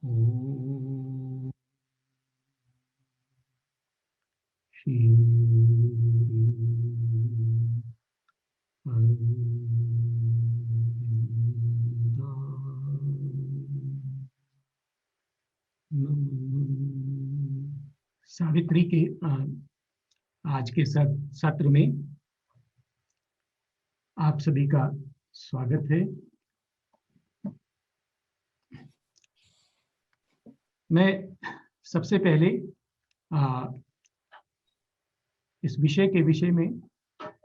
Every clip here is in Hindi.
ओम श्री सावित्री के आज के सत्र में आप सभी का स्वागत है। मैं सबसे पहले इस विषय के विषय में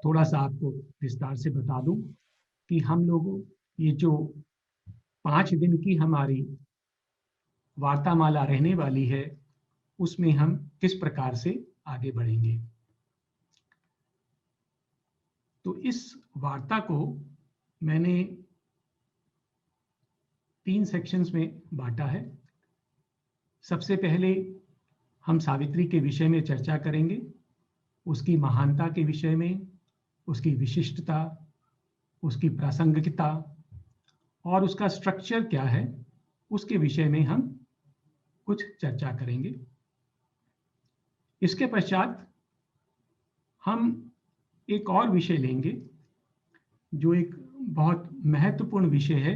थोड़ा सा आपको विस्तार से बता दूं कि हम लोगों ये जो 5 दिन की हमारी वार्तामाला रहने वाली है उसमें हम किस प्रकार से आगे बढ़ेंगे। तो इस वार्ता को मैंने 3 सेक्शंस में बांटा है। सबसे पहले हम सावित्री के विषय में चर्चा करेंगे, उसकी महानता के विषय में, उसकी विशिष्टता, उसकी प्रासंगिकता और उसका स्ट्रक्चर क्या है उसके विषय में हम कुछ चर्चा करेंगे। इसके पश्चात हम एक और विषय लेंगे जो एक बहुत महत्वपूर्ण विषय है,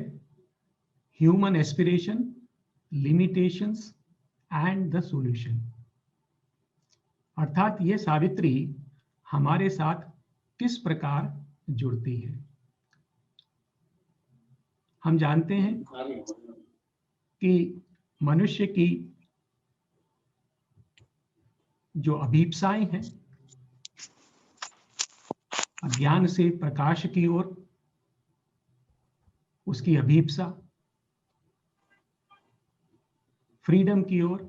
human aspiration, limitations and the solution. अर्थात ये सावित्री हमारे साथ किस प्रकार जुड़ती है। हम जानते हैं कि मनुष्य की जो अभीप्साएं हैं, अज्ञान से प्रकाश की ओर उसकी अभीप्सा, फ्रीडम की ओर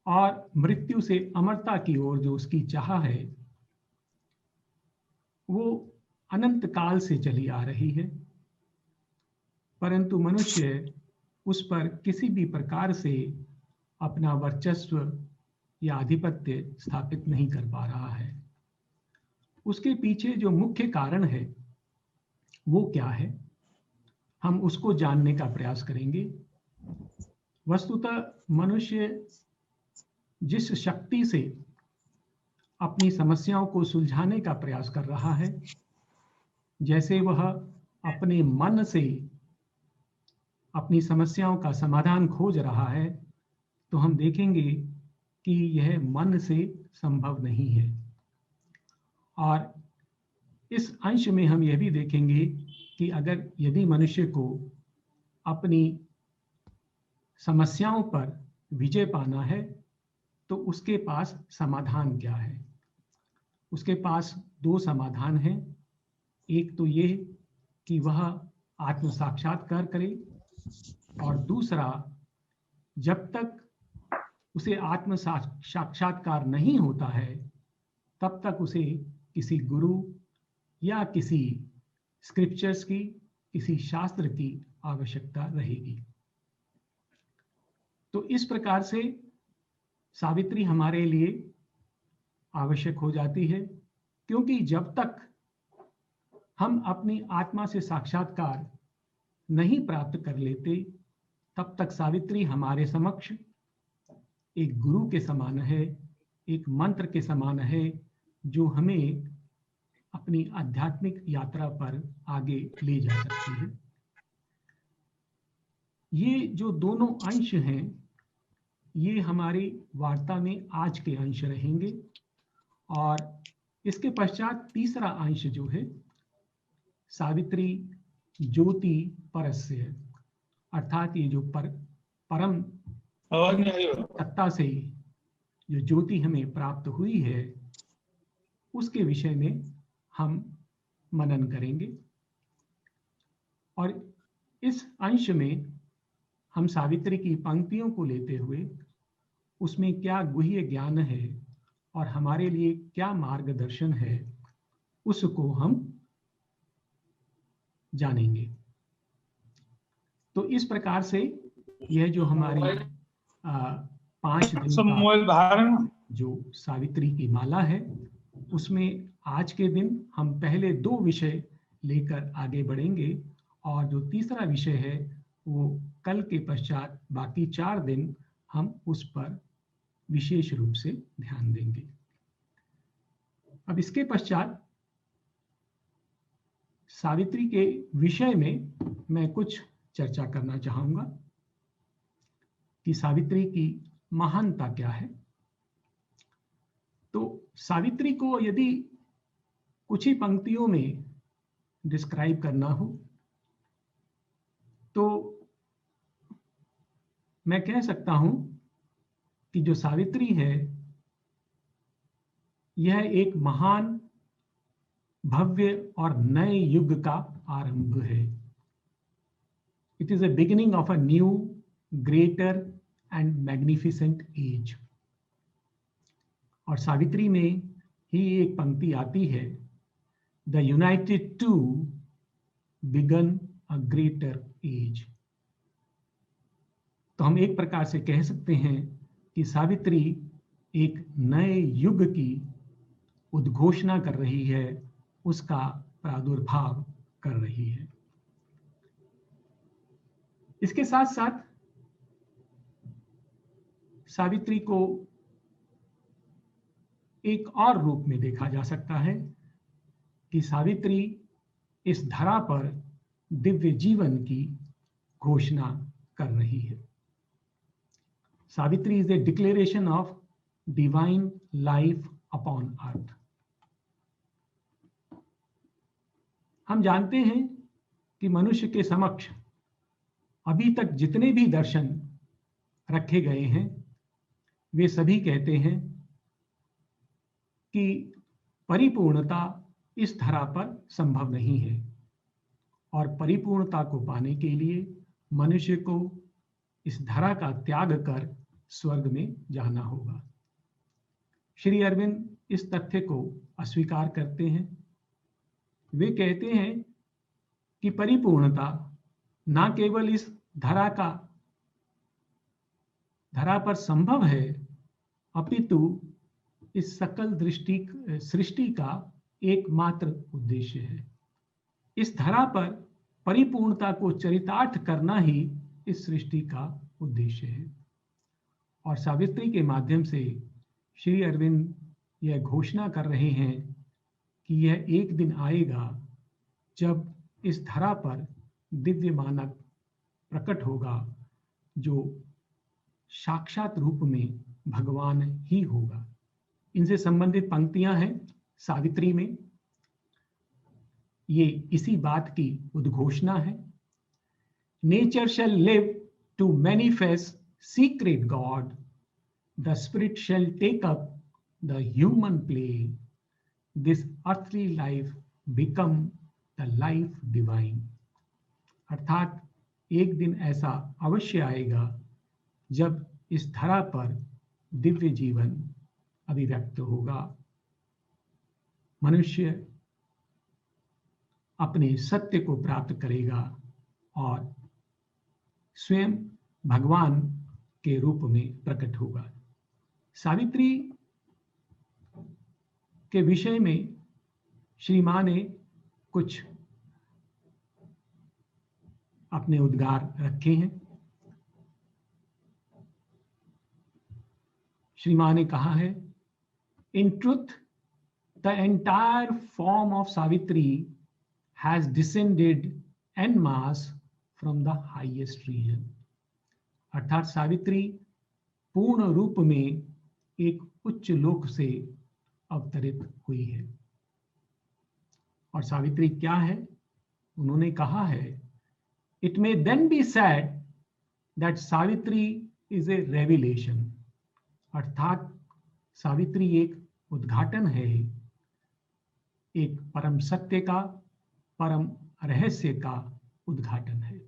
और मृत्यु से अमरता की ओर जो उसकी चाह है वो अनंत काल से चली आ रही है, परंतु मनुष्य उस पर किसी भी प्रकार से अपना वर्चस्व या आधिपत्य स्थापित नहीं कर पा रहा है। उसके पीछे जो मुख्य कारण है वो क्या है, हम उसको जानने का प्रयास करेंगे। वस्तुतः मनुष्य जिस शक्ति से अपनी समस्याओं को सुलझाने का प्रयास कर रहा है, जैसे वह अपने मन से अपनी समस्याओं का समाधान खोज रहा है, तो हम देखेंगे कि यह मन से संभव नहीं है। और इस अंश में हम यह भी देखेंगे कि यदि मनुष्य को अपनी समस्याओं पर विजय पाना है तो उसके पास समाधान क्या है। उसके पास 2 समाधान हैं। एक तो ये कि वह आत्म साक्षात्कार करे और दूसरा, जब तक उसे आत्म साक्षात्कार नहीं होता है तब तक उसे किसी गुरु या किसी स्क्रिप्चर्स की, किसी शास्त्र की आवश्यकता रहेगी। तो इस प्रकार से सावित्री हमारे लिए आवश्यक हो जाती है, क्योंकि जब तक हम अपनी आत्मा से साक्षात्कार नहीं प्राप्त कर लेते तब तक सावित्री हमारे समक्ष एक गुरु के समान है, एक मंत्र के समान है जो हमें अपनी आध्यात्मिक यात्रा पर आगे ले जा सकती है। ये जो दोनों अंश हैं ये हमारी वार्ता में आज के अंश रहेंगे और इसके पश्चात तीसरा अंश जो है सावित्री ज्योति परस्य है, अर्थात ये जो परम सत्ता से जो ज्योति हमें प्राप्त हुई है उसके विषय में हम मनन करेंगे। और इस अंश में हम सावित्री की पंक्तियों को लेते हुए उसमें क्या गुह्य ज्ञान है और हमारे लिए क्या मार्गदर्शन है उसको हम जानेंगे। तो इस प्रकार से यह जो हमारी 5 दिन का जो सावित्री की माला है उसमें आज के दिन हम पहले 2 विषय लेकर आगे बढ़ेंगे और जो तीसरा विषय है वो कल के पश्चात बाकी 4 दिन हम उस पर विशेष रूप से ध्यान देंगे। अब इसके पश्चात सावित्री के विषय में मैं कुछ चर्चा करना चाहूंगा कि सावित्री की महानता क्या है। तो सावित्री को यदि कुछ ही पंक्तियों में डिस्क्राइब करना हो तो मैं कह सकता हूं कि जो सावित्री है यह एक महान, भव्य और नए युग का आरंभ है। It is a beginning of a new, greater and magnificent age. और सावित्री में ही एक पंक्ति आती है, the united to begin a greater age. तो हम एक प्रकार से कह सकते हैं कि सावित्री एक नए युग की उद्घोषणा कर रही है, उसका प्रादुर्भाव कर रही है। इसके साथ साथ सावित्री को एक और रूप में देखा जा सकता है कि सावित्री इस धरा पर दिव्य जीवन की घोषणा कर रही है। Savitri is A declaration of divine life upon earth. हम जानते हैं कि मनुष्य के समक्ष अभी तक जितने भी दर्शन रखे गए हैं वे सभी कहते हैं कि परिपूर्णता इस धरा पर संभव नहीं है और परिपूर्णता को पाने के लिए मनुष्य को इस धरा का त्याग कर स्वर्ग में जाना होगा। श्री अरविंद इस तथ्य को अस्वीकार करते हैं। वे कहते हैं कि परिपूर्णता न केवल इस धरा पर संभव है, अपितु इस सकल सृष्टि का एकमात्र उद्देश्य है। इस धरा पर परिपूर्णता को चरितार्थ करना ही इस सृष्टि का उद्देश्य है। और सावित्री के माध्यम से श्री अरविंद यह घोषणा कर रहे हैं कि यह एक दिन आएगा जब इस धरा पर दिव्य मानव प्रकट होगा जो साक्षात रूप में भगवान ही होगा। इनसे संबंधित पंक्तियां हैं सावित्री में। ये इसी बात की उद्घोषणा है। Nature shall live to manifest secret God, the spirit shall take up the human play, this earthly life become the life divine. अर्थात एक दिन ऐसा अवश्य आएगा जब इस धरा पर दिव्य जीवन अभिव्यक्त होगा। मनुष्य अपने सत्य को प्राप्त करेगा और स्वयं भगवान के रूप में प्रकट होगा। सावित्री के विषय में श्री मां ने कुछ अपने उद्गार रखे हैं। श्री मां ने कहा है, in truth the entire form of Savitri has descended en masse from the highest region. अर्थात सावित्री पूर्ण रूप में एक उच्च लोक से अवतरित हुई है। और सावित्री क्या है? उन्होंने कहा है, it may then be said that Savitri is a revelation. अर्थात सावित्री एक उद्घाटन है, एक परम सत्य का, परम रहस्य का उद्घाटन है।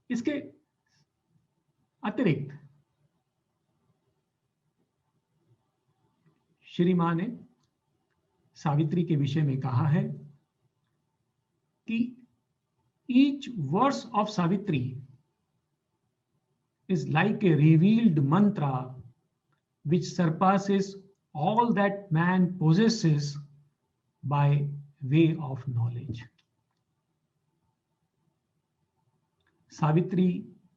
इसके अतिरिक्त श्री मां ने सावित्री के विषय में कहा है कि each verse of Savitri is like a revealed mantra which surpasses all that man possesses by way of knowledge. Savitri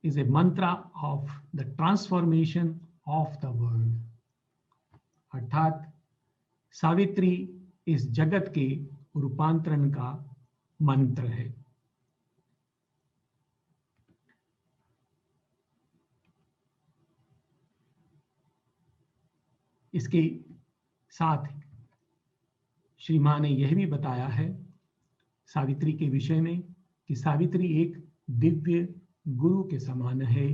is a mantra of the transformation of the world. अर्थात सावित्री इस जगत के रूपांतरण का मंत्र है। इसके साथ श्री मां ने यह भी बताया है सावित्री के विषय में कि सावित्री एक दिव्य गुरु के समान है।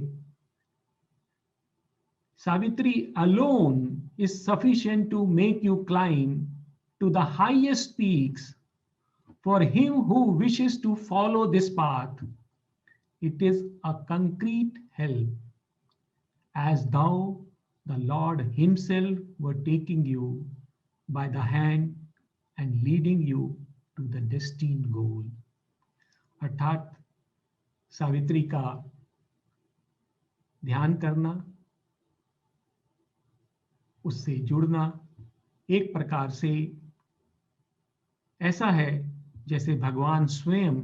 Savitri alone is sufficient to make you climb to the highest peaks. For him who wishes to follow this path, it is a concrete help, as though the Lord himself were taking you by the hand and leading you to the destined goal. अर्थात सावित्री का ध्यान करना, उससे जुड़ना एक प्रकार से ऐसा है जैसे भगवान स्वयं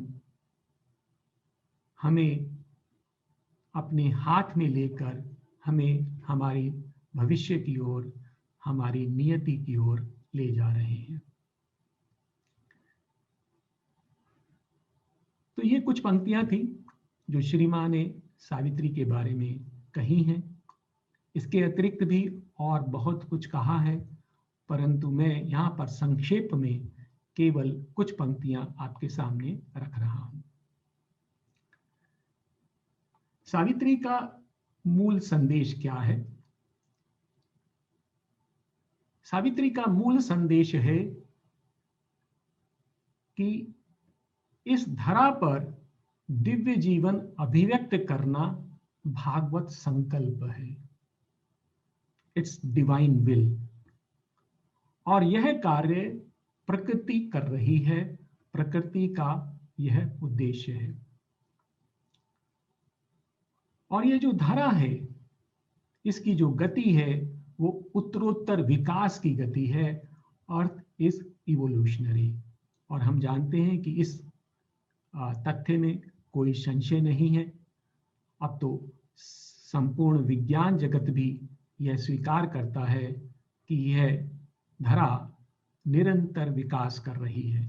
हमें अपने हाथ में लेकर हमें हमारी भविष्य की ओर, हमारी नियति की ओर ले जा रहे हैं। तो ये कुछ पंक्तियां थी जो श्री मां ने सावित्री के बारे में कही हैं। इसके अतिरिक्त भी और बहुत कुछ कहा है, परंतु मैं यहाँ पर संक्षेप में केवल कुछ पंक्तियां आपके सामने रख रहा हूं। सावित्री का मूल संदेश क्या है? सावित्री का मूल संदेश है कि इस धरा पर दिव्य जीवन अभिव्यक्त करना भागवत संकल्प है, इट्स डिवाइन विल, और यह कार्य प्रकृति कर रही है, प्रकृति का यह उद्देश्य है। और ये जो धरा है, इसकी जो गति है वो उत्तरोत्तर विकास की गति है, अर्थ इज इवोल्यूशनरी। और हम जानते हैं कि इस तथ्य में कोई संशय नहीं है। अब तो संपूर्ण विज्ञान जगत भी यह स्वीकार करता है कि यह धरा निरंतर विकास कर रही है।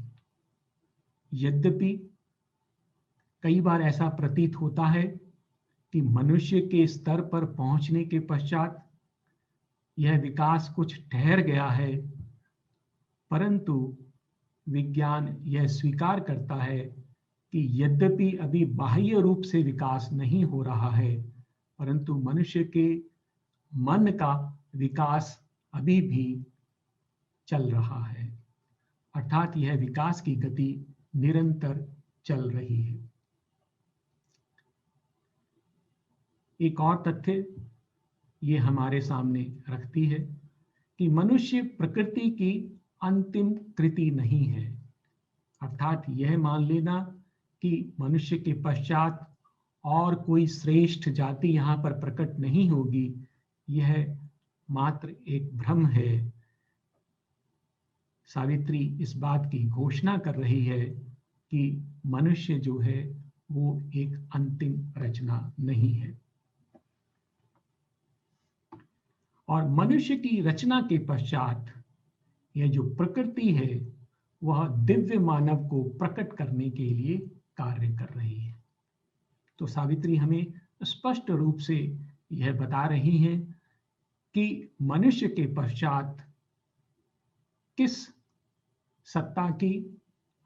यद्यपि कई बार ऐसा प्रतीत होता है कि मनुष्य के स्तर पर पहुंचने के पश्चात यह विकास कुछ ठहर गया है, परंतु विज्ञान यह स्वीकार करता है कि यद्यपि अभी बाह्य रूप से विकास नहीं हो रहा है, परंतु मनुष्य के मन का विकास अभी भी चल रहा है। अर्थात यह विकास की गति निरंतर चल रही है। एक और तथ्य ये हमारे सामने रखती है कि मनुष्य प्रकृति की अंतिम कृति नहीं है। अर्थात यह मान लेना कि मनुष्य के पश्चात और कोई श्रेष्ठ जाति यहाँ पर प्रकट नहीं होगी, यह मात्र एक भ्रम है। सावित्री इस बात की घोषणा कर रही है कि मनुष्य जो है वो एक अंतिम रचना नहीं है, और मनुष्य की रचना के पश्चात यह जो प्रकृति है वह दिव्य मानव को प्रकट करने के लिए कार्य कर रही है। तो सावित्री हमें स्पष्ट रूप से यह बता रही है कि मनुष्य के पश्चात किस सत्ता की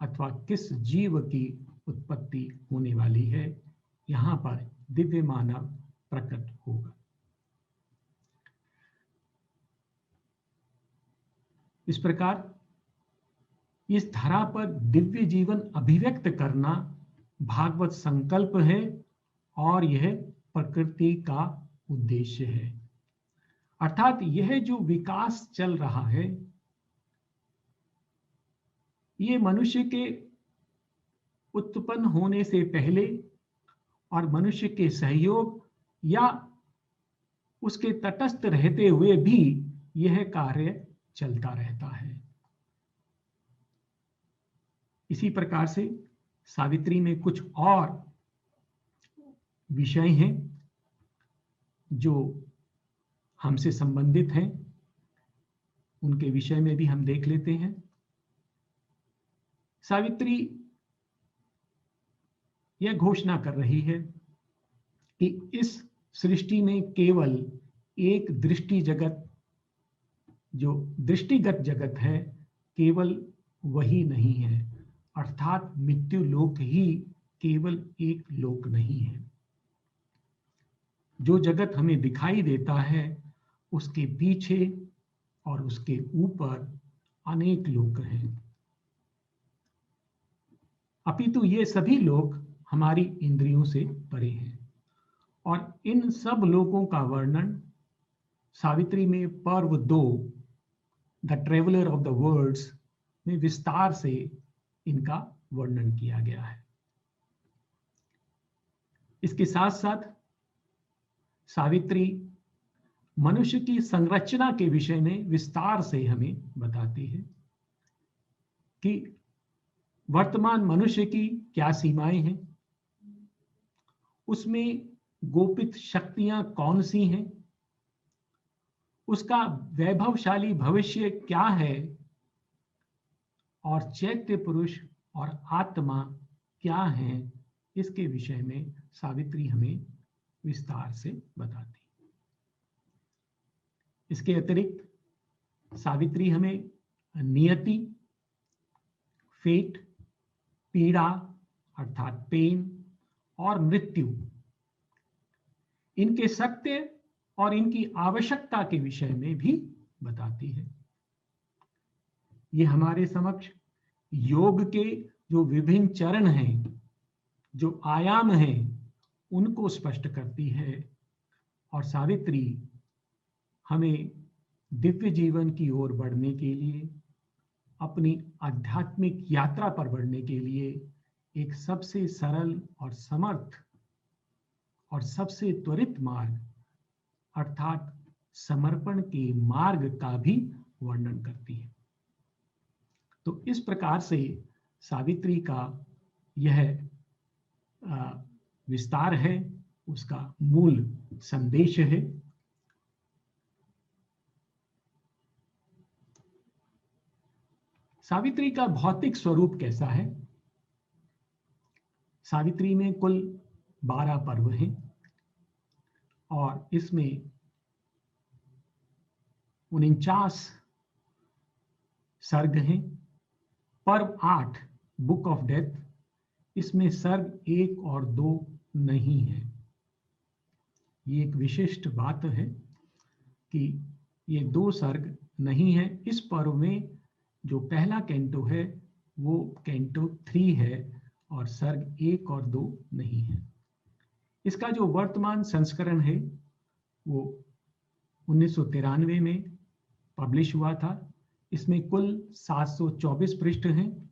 अथवा किस जीव की उत्पत्ति होने वाली है। यहाँ पर दिव्य मानव प्रकट होगा। इस प्रकार इस धरा पर दिव्य जीवन अभिव्यक्त करना भागवत संकल्प है और यह प्रकृति का उद्देश्य है। अर्थात यह जो विकास चल रहा है ये मनुष्य के उत्पन्न होने से पहले और मनुष्य के सहयोग या उसके तटस्थ रहते हुए भी यह कार्य चलता रहता है। इसी प्रकार से सावित्री में कुछ और विषय हैं जो हमसे संबंधित हैं, उनके विषय में भी हम देख लेते हैं। सावित्री यह घोषणा कर रही है कि इस सृष्टि में केवल एक दृष्टि जगत, जो दृष्टिगत जगत है, केवल वही नहीं है, अर्थात मृत्यु लोक ही केवल एक लोक नहीं है। जो जगत हमें दिखाई देता है उसके पीछे और उसके ऊपर अनेक लोक हैं, अपितु ये सभी लोक हमारी इंद्रियों से परे हैं। और इन सब लोकों का वर्णन सावित्री में पर्व 2 the traveller of the worlds में विस्तार से इनका वर्णन किया गया है। इसके साथ साथ सावित्री मनुष्य की संरचना के विषय में विस्तार से हमें बताती है कि वर्तमान मनुष्य की क्या सीमाएं हैं, उसमें गोपित शक्तियां कौन सी हैं, उसका वैभवशाली भविष्य क्या है, और चैत्य पुरुष और आत्मा क्या है, इसके विषय में सावित्री हमें विस्तार से बताती है। इसके अतिरिक्त सावित्री हमें नियति, फेट, पीड़ा अर्थात पेन और मृत्यु, इनके सत्य और इनकी आवश्यकता के विषय में भी बताती है। ये हमारे समक्ष योग के जो विभिन्न चरण हैं, जो आयाम हैं, उनको स्पष्ट करती है। और सावित्री हमें दिव्य जीवन की ओर बढ़ने के लिए, अपनी आध्यात्मिक यात्रा पर बढ़ने के लिए एक सबसे सरल और समर्थ और सबसे त्वरित मार्ग अर्थात समर्पण के मार्ग का भी वर्णन करती है। तो इस प्रकार से सावित्री का यह विस्तार है, उसका मूल संदेश है। सावित्री का भौतिक स्वरूप कैसा है? सावित्री में कुल 12 पर्व हैं और इसमें 49 सर्ग हैं। पर्व 8 बुक ऑफ डेथ, इसमें सर्ग 1 और 2 नहीं है। ये एक विशिष्ट बात है कि ये 2 सर्ग नहीं है। इस पर्व में जो पहला कैंटो है वो कैंटो 3 है और सर्ग 1 और 2 नहीं है। इसका जो वर्तमान संस्करण है वो 1993 में पब्लिश हुआ था। इसमें कुल 724 पृष्ठ हैं,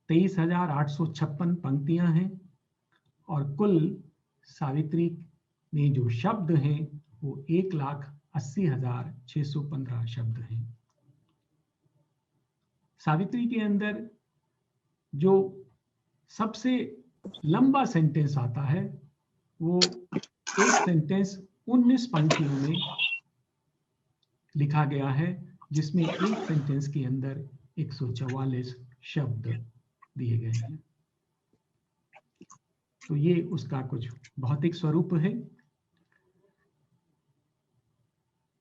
23,856 पंक्तियां हैं और कुल सावित्री में जो शब्द हैं वो 1,80,615 शब्द हैं। सावित्री के अंदर जो सबसे लंबा सेंटेंस आता है वो एक सेंटेंस 19 पंक्तियों में लिखा गया है, जिसमें एक सेंटेंस के अंदर 144 शब्द दिए गए हैं। तो ये उसका कुछ भौतिक स्वरूप है।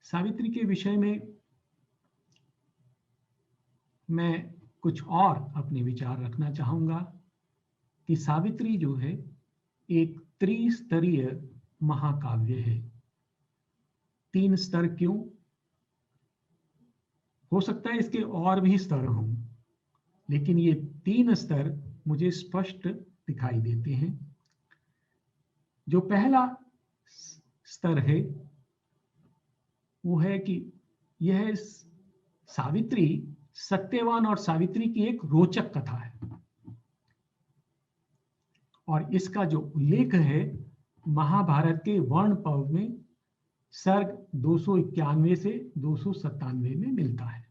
सावित्री के विषय में मैं कुछ और अपने विचार रखना चाहूंगा कि सावित्री जो है एक त्रिस्तरीय महाकाव्य है। 3 स्तर क्यों? हो सकता है इसके और भी स्तर हों, लेकिन ये 3 स्तर मुझे स्पष्ट दिखाई देते हैं। जो पहला स्तर है वो है कि यह सावित्री सत्यवान और सावित्री की एक रोचक कथा है और इसका जो उल्लेख है महाभारत के वर्ण पर्व में सर्ग 291 से 297 में मिलता है।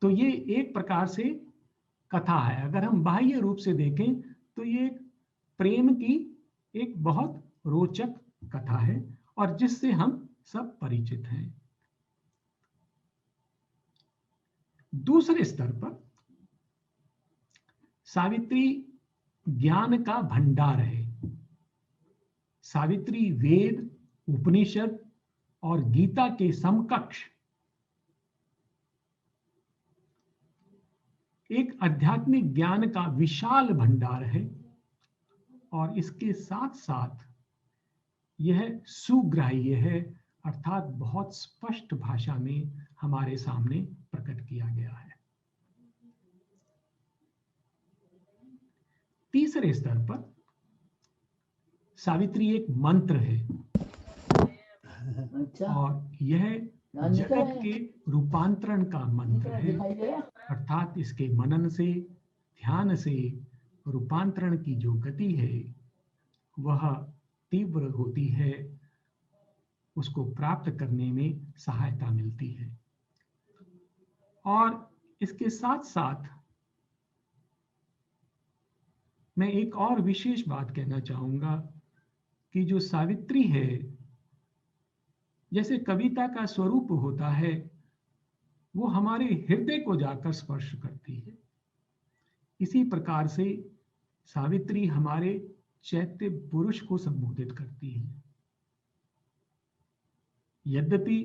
तो ये एक प्रकार से कथा है। अगर हम बाह्य रूप से देखें तो ये एक प्रेम की एक बहुत रोचक कथा है और जिससे हम सब परिचित हैं। दूसरे स्तर पर सावित्री ज्ञान का भंडार है। सावित्री वेद, उपनिषद और गीता के समकक्ष एक आध्यात्मिक ज्ञान का विशाल भंडार है और इसके साथ साथ यह सुग्राह्य है, अर्थात बहुत स्पष्ट भाषा में हमारे सामने प्रकट किया गया है। तीसरे स्तर पर सावित्री एक मंत्र है और यह जगत के रूपांतरण का मंत्र है, अर्थात इसके मनन से, ध्यान से रूपांतरण की जो गति है वह तीव्र होती है, उसको प्राप्त करने में सहायता मिलती है। और इसके साथ साथ मैं एक और विशेष बात कहना चाहूंगा कि जो सावित्री है, जैसे कविता का स्वरूप होता है, वो हमारे हृदय को जाकर स्पर्श करती है, इसी प्रकार से सावित्री हमारे चैत्य पुरुष को संबोधित करती है। यद्यपि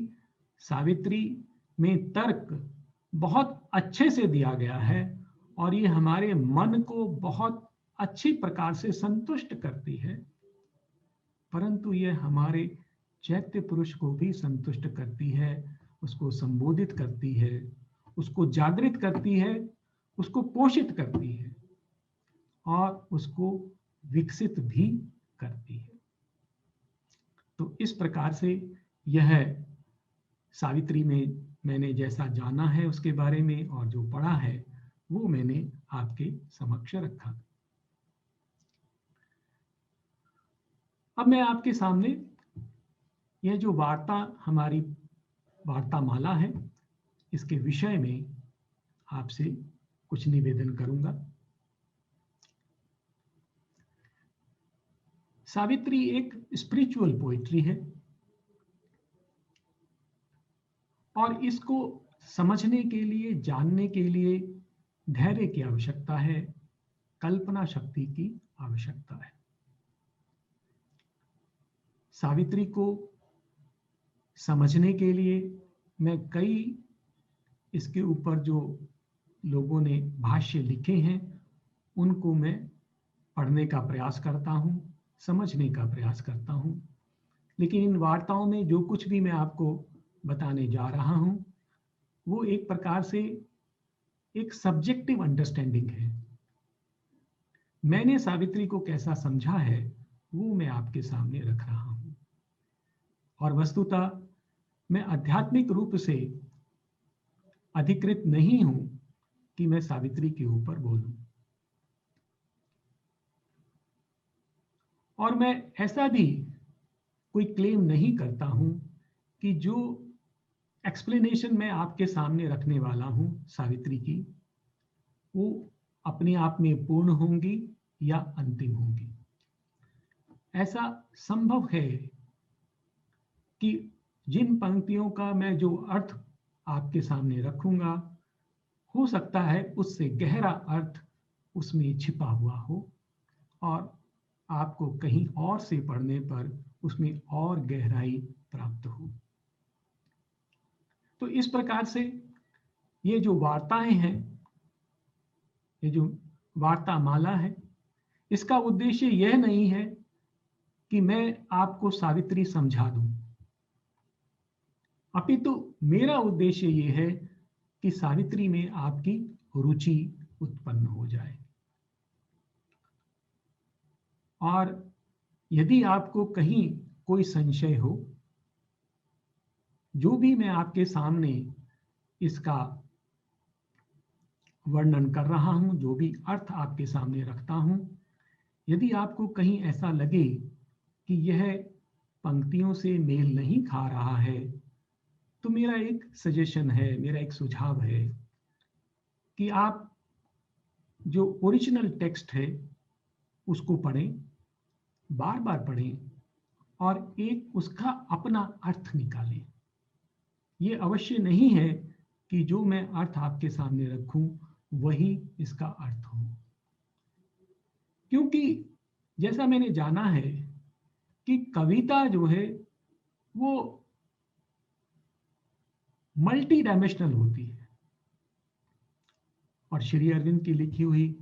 सावित्री में तर्क बहुत अच्छे से दिया गया है और ये हमारे मन को बहुत अच्छी प्रकार से संतुष्ट करती है, परंतु यह हमारे चैत्य पुरुष को भी संतुष्ट करती है, उसको संबोधित करती है, उसको जागृत करती है, उसको पोषित करती है और उसको विकसित भी करती है। तो इस प्रकार से यह सावित्री में मैंने जैसा जाना है उसके बारे में और जो पढ़ा है वो मैंने आपके समक्ष रखा। अब मैं आपके सामने यह जो वार्ता हमारी वार्तामाला है, इसके विषय में आपसे कुछ निवेदन करूंगा। सावित्री एक स्पिरिचुअल पोइट्री है और इसको समझने के लिए, जानने के लिए धैर्य की आवश्यकता है, कल्पना शक्ति की आवश्यकता है। सावित्री को समझने के लिए मैं कई इसके ऊपर जो लोगों ने भाष्य लिखे हैं उनको मैं पढ़ने का प्रयास करता हूं, समझने का प्रयास करता हूं। लेकिन इन वार्ताओं में जो कुछ भी मैं आपको बताने जा रहा हूं वो एक प्रकार से एक सब्जेक्टिव अंडरस्टैंडिंग है। मैंने सावित्री को कैसा समझा है वो मैं आपके सामने रख रहा हूं और वस्तुतः मैं आध्यात्मिक रूप से अधिकृत नहीं हूं कि मैं सावित्री के ऊपर बोलूं, और मैं ऐसा भी कोई क्लेम नहीं करता हूं कि जो एक्सप्लेनेशन मैं आपके सामने रखने वाला हूं सावित्री की, वो अपने आप में पूर्ण होंगी या अंतिम होंगी। ऐसा संभव है कि जिन पंक्तियों का मैं जो अर्थ आपके सामने रखूंगा, हो सकता है उससे गहरा अर्थ उसमें छिपा हुआ हो और आपको कहीं और से पढ़ने पर उसमें और गहराई प्राप्त हो। तो इस प्रकार से ये जो वार्ताएं हैं, ये जो वार्ता माला है, इसका उद्देश्य यह नहीं है कि मैं आपको सावित्री समझा दूं, अपितु मेरा उद्देश्य ये है कि सावित्री में आपकी रुचि उत्पन्न हो जाए। और यदि आपको कहीं कोई संशय हो, जो भी मैं आपके सामने इसका वर्णन कर रहा हूं, जो भी अर्थ आपके सामने रखता हूं, यदि आपको कहीं ऐसा लगे कि यह पंक्तियों से मेल नहीं खा रहा है, तो मेरा एक सजेशन है, मेरा एक सुझाव है कि आप जो ओरिजिनल टेक्स्ट है उसको पढ़ें, बार बार पढ़ें और एक उसका अपना अर्थ निकालें। ये अवश्य नहीं है कि जो मैं अर्थ आपके सामने रखूं वही इसका अर्थ हो, क्योंकि जैसा मैंने जाना है कि कविता जो है वो मल्टी डायमेंशनल होती है, और श्री अरविंद की लिखी हुई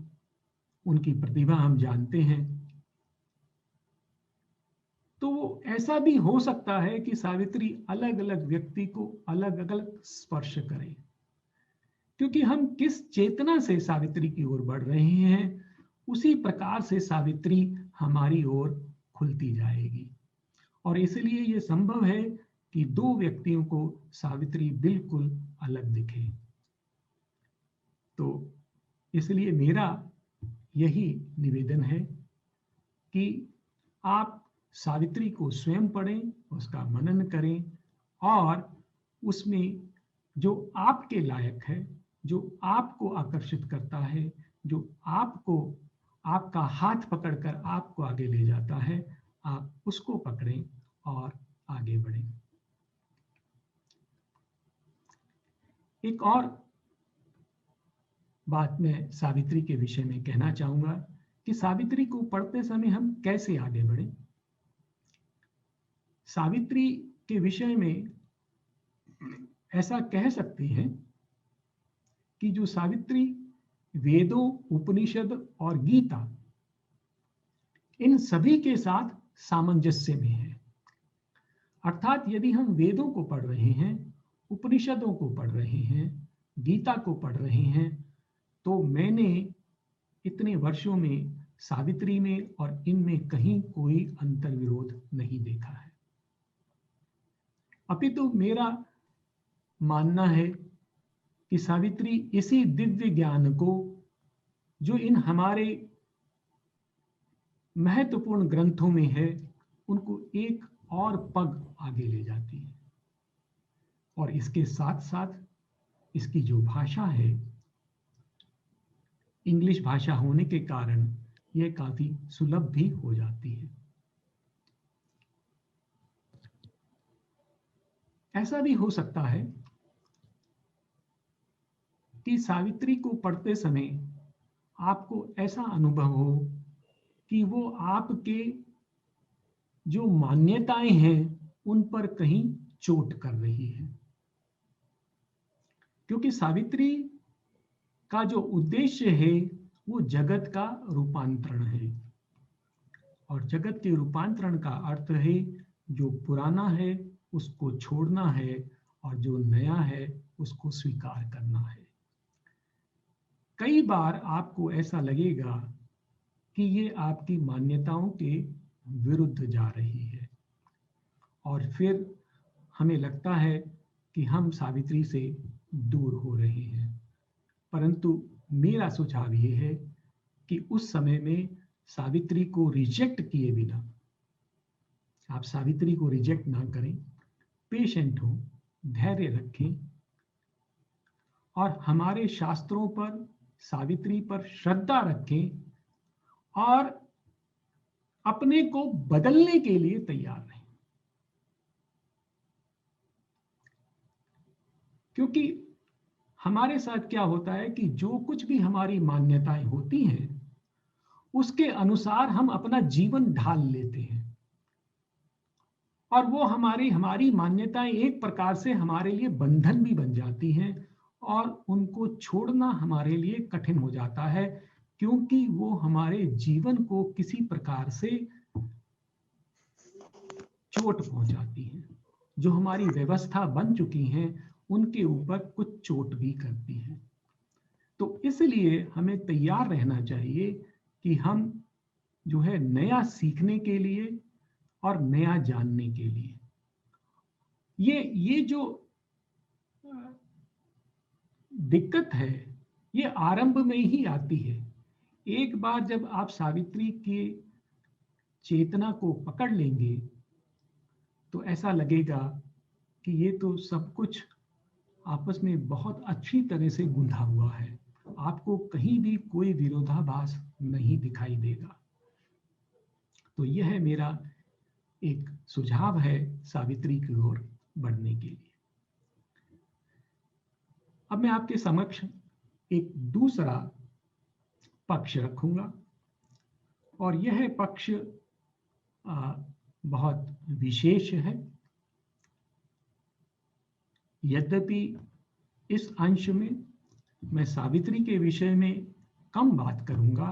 उनकी प्रतिभा हम जानते हैं। तो ऐसा भी हो सकता है कि सावित्री अलग अलग व्यक्ति को अलग अलग स्पर्श करे, क्योंकि हम किस चेतना से सावित्री की ओर बढ़ रहे हैं उसी प्रकार से सावित्री हमारी ओर खुलती जाएगी। और इसलिए यह संभव है कि दो व्यक्तियों को सावित्री बिल्कुल अलग दिखे। तो इसलिए मेरा यही निवेदन है कि आप सावित्री को स्वयं पढ़ें, उसका मनन करें और उसमें जो आपके लायक है, जो आपको आकर्षित करता है, जो आपको आपका हाथ पकड़कर आपको आगे ले जाता है, आप उसको पकड़ें और आगे बढ़ें। एक और बात मैं सावित्री के विषय में कहना चाहूंगा कि सावित्री को पढ़ते समय हम कैसे आगे बढ़ें। सावित्री के विषय में ऐसा कह सकते हैं कि जो सावित्री वेदों, उपनिषद और गीता, इन सभी के साथ सामंजस्य में है। अर्थात यदि हम वेदों को पढ़ रहे हैं, उपनिषदों को पढ़ रहे हैं, गीता को पढ़ रहे हैं, तो मैंने इतने वर्षों में सावित्री में और इनमें कहीं कोई अंतर विरोध नहीं देखा है। अपितु मेरा मानना है कि सावित्री इसी दिव्य ज्ञान को जो इन हमारे महत्वपूर्ण ग्रंथों में है, उनको एक और पग आगे ले जाती है। और इसके साथ साथ इसकी जो भाषा है, इंग्लिश भाषा होने के कारण यह काफी सुलभ भी हो जाती है। ऐसा भी हो सकता है कि सावित्री को पढ़ते समय आपको ऐसा अनुभव हो कि वो आपके जो मान्यताएं हैं उन पर कहीं चोट कर रही है, क्योंकि सावित्री का जो उद्देश्य है वो जगत का रूपांतरण है, और जगत के रूपांतरण का अर्थ है जो पुराना है उसको छोड़ना है और जो नया है उसको स्वीकार करना है। कई बार आपको ऐसा लगेगा कि ये आपकी मान्यताओं के विरुद्ध जा रही है, और फिर हमें लगता है कि हम सावित्री से दूर हो रहे हैं। परंतु मेरा सुझाव ये है कि उस समय में सावित्री को रिजेक्ट किए बिना, आप सावित्री को रिजेक्ट ना करें, पेशेंट हो, धैर्य रखें और हमारे शास्त्रों पर, सावित्री पर श्रद्धा रखें और अपने को बदलने के लिए तैयार रहें। क्योंकि हमारे साथ क्या होता है कि जो कुछ भी हमारी मान्यताएं होती हैं उसके अनुसार हम अपना जीवन ढाल लेते हैं, और वो हमारी मान्यताएं एक प्रकार से हमारे लिए बंधन भी बन जाती हैं, और उनको छोड़ना हमारे लिए कठिन हो जाता है, क्योंकि वो हमारे जीवन को किसी प्रकार से चोट पहुंचाती हैं। जो हमारी व्यवस्था बन चुकी हैं उनके ऊपर कुछ चोट भी करती हैं। तो इसलिए हमें तैयार रहना चाहिए कि हम जो है नया सीखने के लिए और नया जानने के लिए, ये जो दिक्कत है ये आरंभ में ही आती है। एक बार जब आप सावित्री की चेतना को पकड़ लेंगे तो ऐसा लगेगा कि ये तो सब कुछ आपस में बहुत अच्छी तरह से गुंथा हुआ है, आपको कहीं भी कोई विरोधाभास नहीं दिखाई देगा। तो यह मेरा एक सुझाव है सावित्री की ओर बढ़ने के लिए। अब मैं आपके समक्ष एक दूसरा पक्ष रखूंगा और यह पक्ष बहुत विशेष है। यद्यपि इस अंश में मैं सावित्री के विषय में कम बात करूंगा,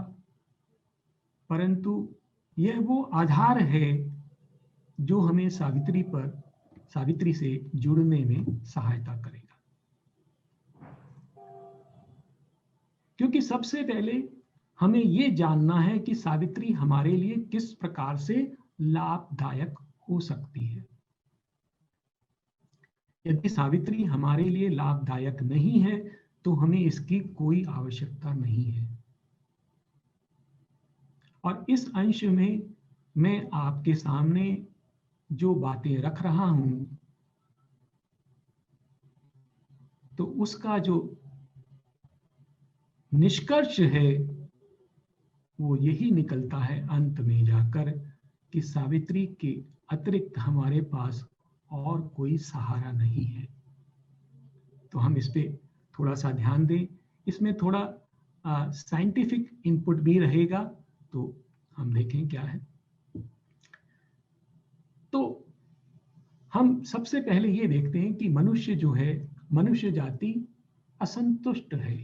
परंतु यह वो आधार है जो हमें सावित्री से जुड़ने में सहायता करेगा। क्योंकि सबसे पहले हमें ये जानना है कि सावित्री हमारे लिए किस प्रकार से लाभदायक हो सकती है। यदि सावित्री हमारे लिए लाभदायक नहीं है तो हमें इसकी कोई आवश्यकता नहीं है। और इस अंश में मैं आपके सामने जो बातें रख रहा हूं, तो उसका जो निष्कर्ष है वो यही निकलता है अंत में जाकर कि सावित्री के अतिरिक्त हमारे पास और कोई सहारा नहीं है। तो हम इस पे थोड़ा सा ध्यान दें। इसमें थोड़ा साइंटिफिक इनपुट भी रहेगा, तो हम देखें क्या है। तो हम सबसे पहले ये देखते हैं कि मनुष्य जो है, मनुष्य जाति असंतुष्ट है।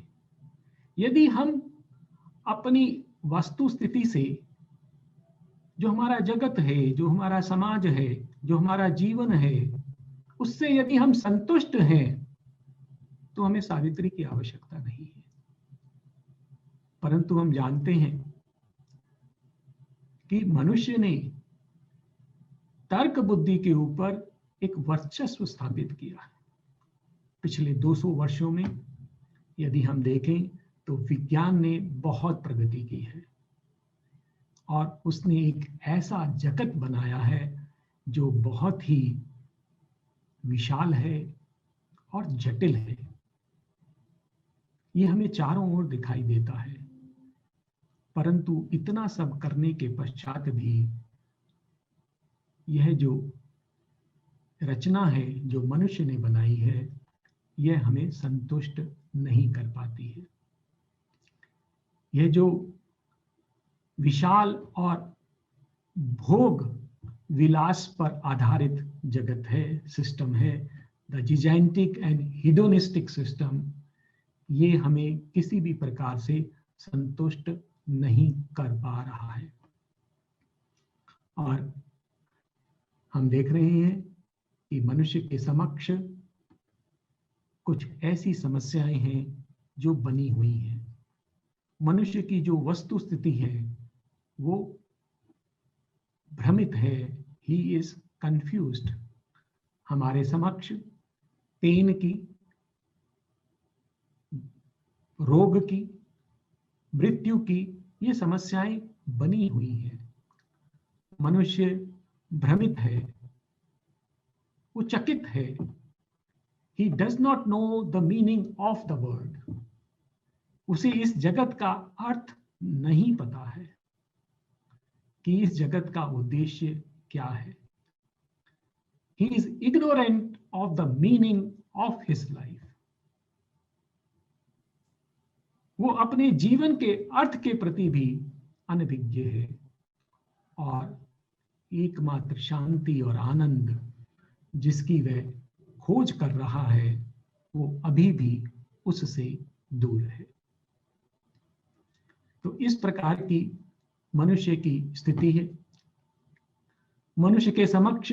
यदि हम अपनी वस्तु स्थिति से, जो हमारा जगत है, जो हमारा समाज है, जो हमारा जीवन है, उससे यदि हम संतुष्ट हैं तो हमें सावित्री की आवश्यकता नहीं है। परंतु हम जानते हैं कि मनुष्य ने तर्क बुद्धि के ऊपर एक वर्चस्व स्थापित किया है। पिछले 200 वर्षों में यदि हम देखें तो विज्ञान ने बहुत प्रगति की है और उसने एक ऐसा जगत बनाया है जो बहुत ही विशाल है और जटिल है। ये हमें चारों ओर दिखाई देता है, परंतु इतना सब करने के पश्चात भी यह जो रचना है जो मनुष्य ने बनाई है, यह हमें संतुष्ट नहीं कर पाती है। यह जो विशाल और भोग विलास पर आधारित जगत है, सिस्टम है, द जिजेंटिक एंड हिडोनिस्टिक सिस्टम, ये हमें किसी भी प्रकार से संतुष्ट नहीं कर पा रहा है। और हम देख रहे हैं कि मनुष्य के समक्ष कुछ ऐसी समस्याएं हैं जो बनी हुई हैं। मनुष्य की जो वस्तु स्थिति है वो भ्रमित है, ही इज कंफ्यूज्ड। हमारे समक्ष पेन की, रोग की, मृत्यु की ये समस्याएं बनी हुई हैं। मनुष्य भ्रमित है, वो चकित है। He does not know the meaning of the world. उसे इस जगत का अर्थ नहीं पता है कि इस जगत का उद्देश्य क्या है। He is ignorant of the meaning of his life. वो अपने जीवन के अर्थ के प्रति भी अनभिज्ञ है और एकमात्र शांति और आनंद जिसकी वह खोज कर रहा है वो अभी भी उससे दूर है। तो इस प्रकार की मनुष्य की स्थिति है। मनुष्य के समक्ष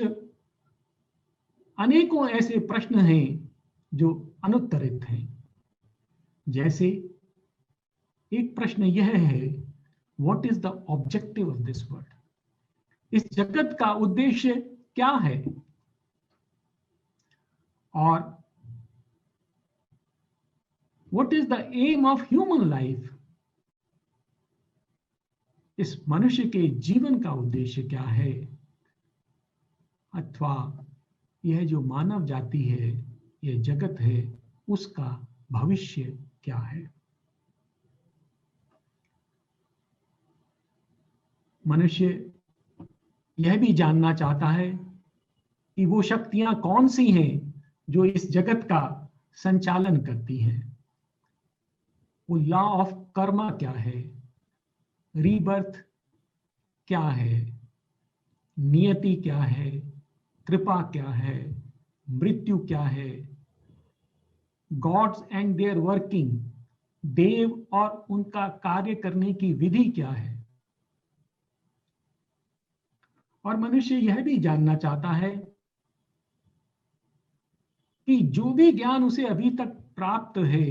अनेकों ऐसे प्रश्न हैं जो अनुत्तरित हैं। जैसे एक प्रश्न यह है, what is the objective of this world? इस जगत का उद्देश्य क्या है? और what is the aim of human life? इस मनुष्य के जीवन का उद्देश्य क्या है? अथवा यह जो मानव जाति है, यह जगत है, उसका भविष्य क्या है? मनुष्य यह भी जानना चाहता है कि वो शक्तियां कौन सी हैं जो इस जगत का संचालन करती हैं। वो लॉ ऑफ कर्मा क्या है, रीबर्थ क्या है, नियति क्या है, कृपा क्या है, मृत्यु क्या है, गॉड्स एंड देयर वर्किंग, देव और उनका कार्य करने की विधि क्या है। और मनुष्य यह भी जानना चाहता है कि जो भी ज्ञान उसे अभी तक प्राप्त है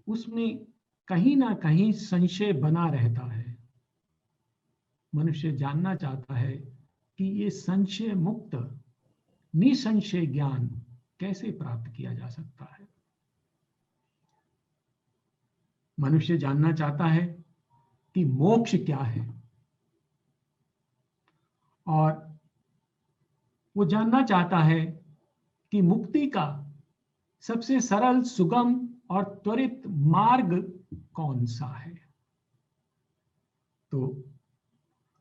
उसमें कहीं ना कहीं संशय बना रहता है। मनुष्य जानना चाहता है कि ये संशय मुक्त निसंशय ज्ञान कैसे प्राप्त किया जा सकता है। मनुष्य जानना चाहता है कि मोक्ष क्या है, और वो जानना चाहता है कि मुक्ति का सबसे सरल, सुगम और त्वरित मार्ग कौन सा है। तो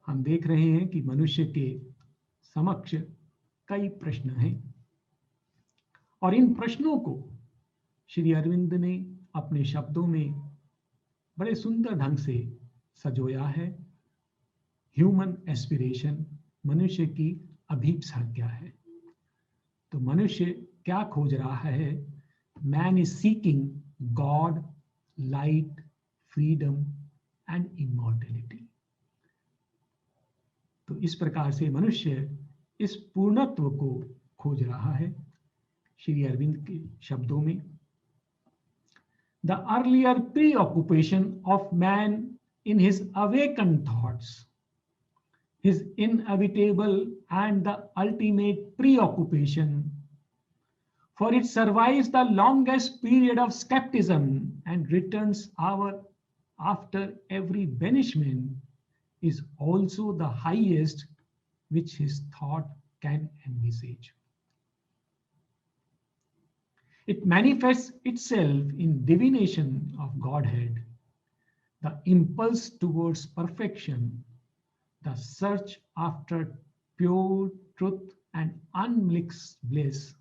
हम देख रहे हैं कि मनुष्य के समक्ष कई प्रश्न हैं, और इन प्रश्नों को श्री अरविंद ने अपने शब्दों में बड़े सुंदर ढंग से सजोया है। ह्यूमन एस्पिरेशन, मनुष्य की अभिप्सा क्या है। तो मनुष्य क्या खोज रहा है? Man is seeking God, light, freedom and immortality. तो इस प्रकार से मनुष्य इस पूर्णत्व को खोज रहा है। श्री अरविंद के शब्दों में, the earlier preoccupation of man in his awakened thoughts, his inevitable and the ultimate preoccupation, for it survives the longest period of skepticism and returns after every banishment, is also the highest which his thought can envisage. It manifests itself in divination of Godhead, the impulse towards perfection, the search after pure truth and unmixed bliss,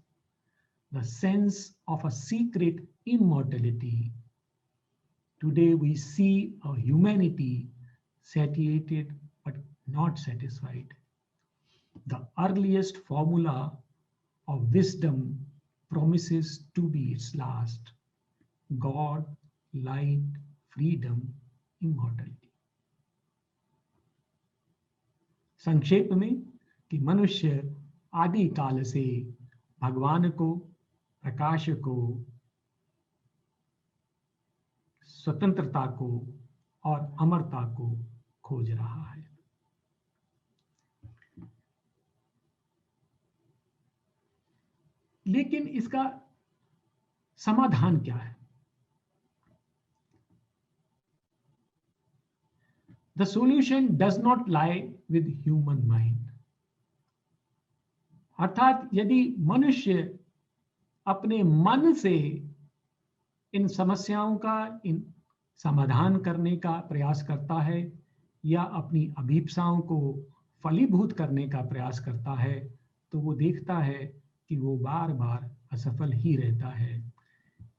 the sense of a secret immortality. Today we see a humanity satiated but not satisfied. The earliest formula of wisdom promises to be its last: God, light, freedom, immortality. संक्षेप में कि मनुष्य आदि काल से भगवान को, प्रकाश को, स्वतंत्रता को और अमरता को खोज रहा है। लेकिन इसका समाधान क्या है? The solution does not lie with human mind. अर्थात यदि मनुष्य अपने मन से इन समस्याओं का समाधान करने का प्रयास करता है या अपनी अभीप्साओं को फलीभूत करने का प्रयास करता है, तो वो देखता है कि वो बार बार असफल ही रहता है।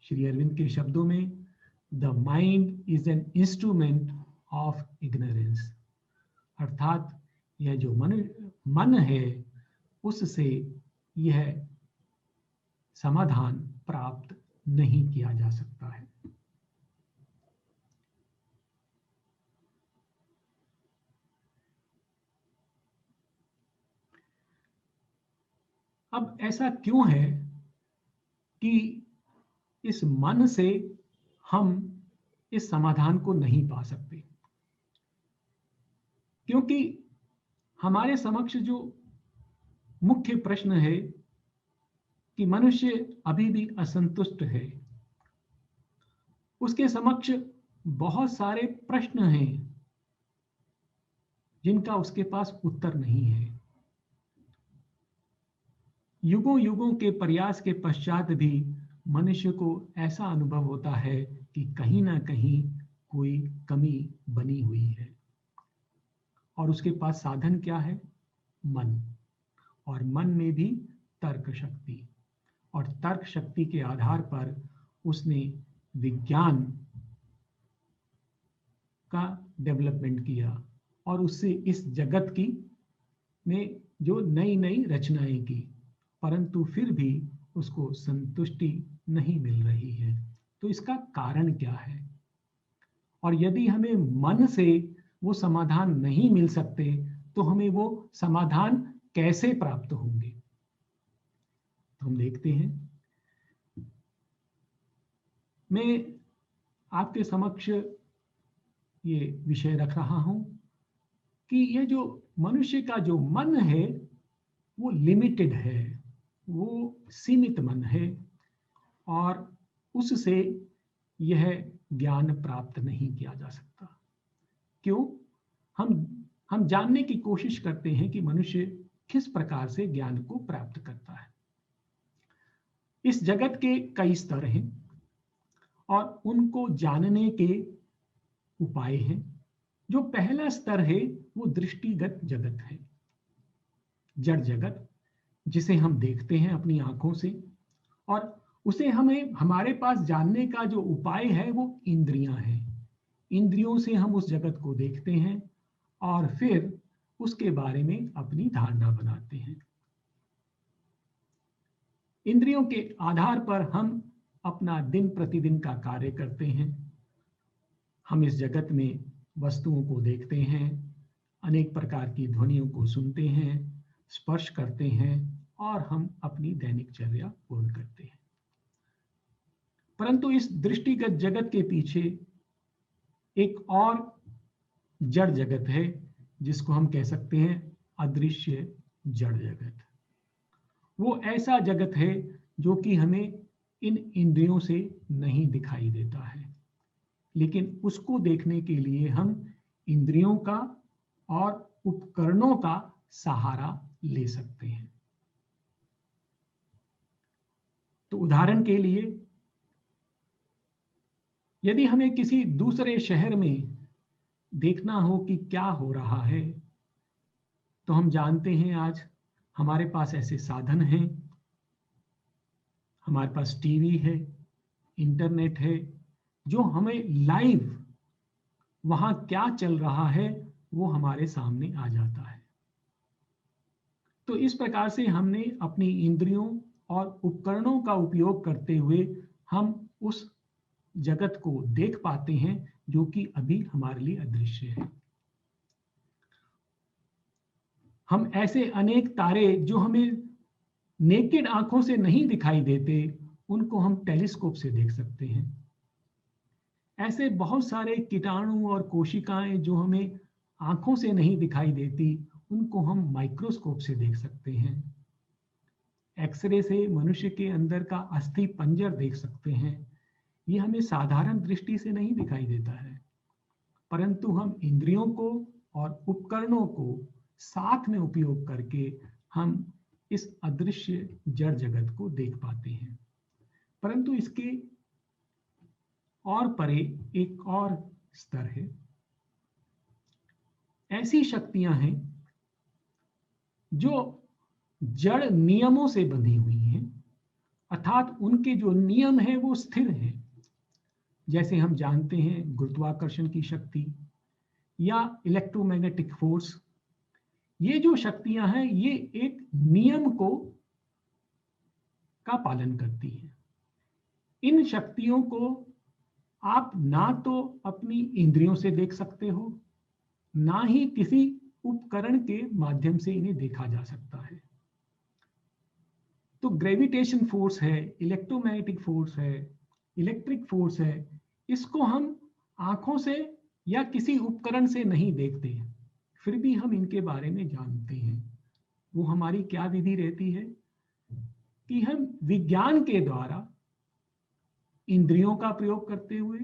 श्री अरविंद के शब्दों में, the mind is an instrument of ignorance, अर्थात यह जो मन है उससे यह समाधान प्राप्त नहीं किया जा सकता है। अब ऐसा क्यों है कि इस मन से हम इस समाधान को नहीं पा सकते? क्योंकि हमारे समक्ष जो मुख्य प्रश्न है कि मनुष्य अभी भी असंतुष्ट है, उसके समक्ष बहुत सारे प्रश्न हैं जिनका उसके पास उत्तर नहीं है। युगों युगों के प्रयास के पश्चात भी मनुष्य को ऐसा अनुभव होता है कि कहीं ना कहीं कोई कमी बनी हुई है, और उसके पास साधन क्या है? मन, और मन में भी तर्क शक्ति, और तर्क शक्ति के आधार पर उसने विज्ञान का डेवलपमेंट किया और उससे इस जगत की में जो नई नई रचनाएं की, परंतु फिर भी उसको संतुष्टि नहीं मिल रही है। तो इसका कारण क्या है? और यदि हमें मन से वो समाधान नहीं मिल सकते तो हमें वो समाधान कैसे प्राप्त होंगे? तो हम देखते हैं, मैं आपके समक्ष ये विषय रख रहा हूं कि ये जो मनुष्य का जो मन है वो लिमिटेड है, वो सीमित मन है, और उससे यह ज्ञान प्राप्त नहीं किया जा सकता। क्यों? हम जानने की कोशिश करते हैं कि मनुष्य किस प्रकार से ज्ञान को प्राप्त करता है। इस जगत के कई स्तर हैं और उनको जानने के उपाय हैं। जो पहला स्तर है वो दृष्टिगत जगत है, जड़ जगत, जिसे हम देखते हैं अपनी आंखों से, और उसे हमें हमारे पास जानने का जो उपाय है वो इंद्रियां हैं। इंद्रियों से हम उस जगत को देखते हैं और फिर उसके बारे में अपनी धारणा बनाते हैं। इंद्रियों के आधार पर हम अपना दिन प्रतिदिन का कार्य करते हैं। हम इस जगत में वस्तुओं को देखते हैं, अनेक प्रकार की ध्वनियों को सुनते हैं, स्पर्श करते हैं और हम अपनी दैनिकचर्या पूर्ण करते हैं। परंतु इस दृष्टिगत जगत के पीछे एक और जड़ जगत है जिसको हम कह सकते हैं अदृश्य जड़ जगत। वो ऐसा जगत है जो कि हमें इन इंद्रियों से नहीं दिखाई देता है, लेकिन उसको देखने के लिए हम इंद्रियों का और उपकरणों का सहारा ले सकते हैं। तो उदाहरण के लिए, यदि हमें किसी दूसरे शहर में देखना हो कि क्या हो रहा है, तो हम जानते हैं आज हमारे पास ऐसे साधन हैं, हमारे पास टीवी है, इंटरनेट है, जो हमें लाइव वहां क्या चल रहा है वो हमारे सामने आ जाता है। तो इस प्रकार से हमने अपनी इंद्रियों और उपकरणों का उपयोग करते हुए हम उस जगत को देख पाते हैं जो कि अभी हमारे लिए अदृश्य है। हम ऐसे अनेक तारे जो हमें नेकेड आंखों से नहीं दिखाई देते, उनको हम टेलीस्कोप से देख सकते हैं। ऐसे बहुत सारे कीटाणु और कोशिकाएं जो हमें आंखों से नहीं दिखाई देती, उनको हम माइक्रोस्कोप से देख सकते हैं। एक्सरे से मनुष्य के अंदर का अस्थि पंजर देख सकते हैं। ये हमें साधारण दृष्टि से नहीं दिखाई देता है, परंतु हम इंद्रियों को और उपकरणों को साथ में उपयोग करके हम इस अदृश्य जड़ जगत को देख पाते हैं। परंतु इसके और परे एक और स्तर है। ऐसी शक्तियां हैं जो जड़ नियमों से बंधी हुई हैं, अर्थात उनके जो नियम है वो स्थिर हैं। जैसे हम जानते हैं गुरुत्वाकर्षण की शक्ति या इलेक्ट्रोमैग्नेटिक फोर्स। ये जो शक्तियां हैं ये एक नियम का पालन करती हैं। इन शक्तियों को आप ना तो अपनी इंद्रियों से देख सकते हो, ना ही किसी उपकरण के माध्यम से इन्हें देखा जा सकता है। तो ग्रेविटेशन फोर्स है, इलेक्ट्रोमैग्नेटिक फोर्स है, इलेक्ट्रिक फोर्स है, इसको हम आंखों से या किसी उपकरण से नहीं देखते, फिर भी हम इनके बारे में जानते हैं। वो हमारी क्या विधि रहती है कि हम विज्ञान के द्वारा इंद्रियों का प्रयोग करते हुए,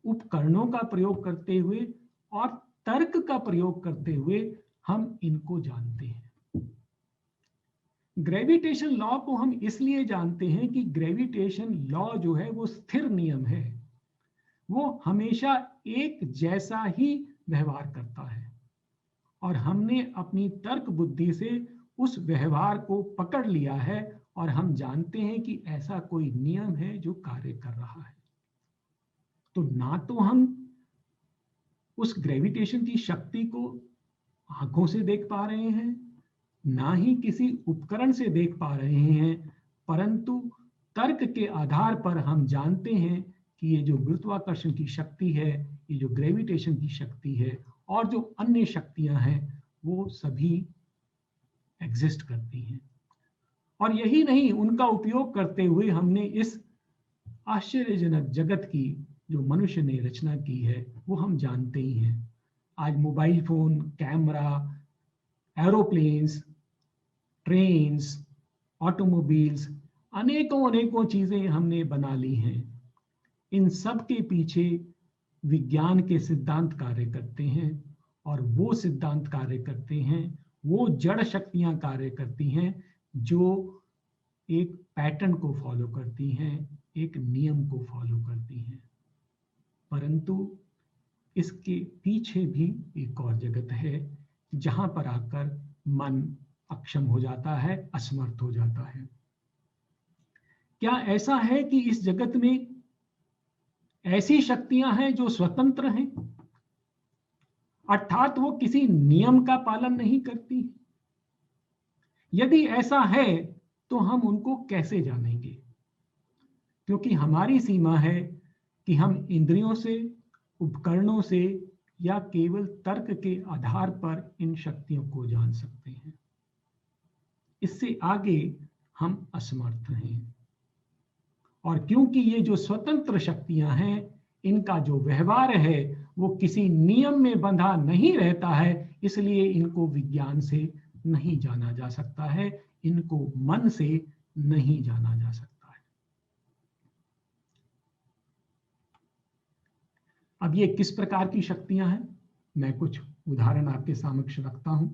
उपकरणों का प्रयोग करते हुए और तर्क का प्रयोग करते हुए हम इनको जानते हैं। ग्रेविटेशन लॉ को हम इसलिए जानते हैं कि ग्रेविटेशन लॉ जो है वो स्थिर नियम है, वो हमेशा एक जैसा ही व्यवहार करता है। और हमने अपनी तर्क बुद्धि से उस व्यवहार को पकड़ लिया है और हम जानते हैं कि ऐसा कोई नियम है जो कार्य कर रहा है। तो ना तो हम उस ग्रेविटेशन की शक्ति को आंखों से देख पा रहे हैं, ना ही किसी उपकरण से देख पा रहे हैं, परंतु तर्क के आधार पर हम जानते हैं कि ये जो गुरुत्वाकर्षण की शक्ति है, ये जो ग्रेविटेशन की शक्ति है और जो अन्य शक्तियां हैं, वो सभी एग्जिस्ट करती हैं। और यही नहीं, उनका उपयोग करते हुए हमने इस आश्चर्यजनक जगत की जो मनुष्य ने रचना की है वो हम जानते ही हैं। आज mobile phone, camera, aeroplanes, trains, automobiles, अनेकों अनेकों चीजें हमने बना ली हैं। इन सब के पीछे विज्ञान के सिद्धांत कार्य करते हैं और वो सिद्धांत कार्य करते हैं, वो जड़ शक्तियां कार्य करती हैं जो एक पैटर्न को फॉलो करती हैं, एक नियम को फॉलो करती हैं। परंतु इसके पीछे भी एक और जगत है जहां पर आकर मन अक्षम हो जाता है, असमर्थ हो जाता है। क्या ऐसा है कि इस जगत में ऐसी शक्तियां हैं जो स्वतंत्र हैं, अर्थात वो किसी नियम का पालन नहीं करती? यदि ऐसा है तो हम उनको कैसे जानेंगे? क्योंकि हमारी सीमा है कि हम इंद्रियों से, उपकरणों से या केवल तर्क के आधार पर इन शक्तियों को जान सकते हैं। इससे आगे हम असमर्थ हैं। और क्योंकि ये जो स्वतंत्र शक्तियां हैं, इनका जो व्यवहार है वो किसी नियम में बंधा नहीं रहता है, इसलिए इनको विज्ञान से नहीं जाना जा सकता है, इनको मन से नहीं जाना जा सकता है। अब ये किस प्रकार की शक्तियां हैं, मैं कुछ उदाहरण आपके समक्ष रखता हूं।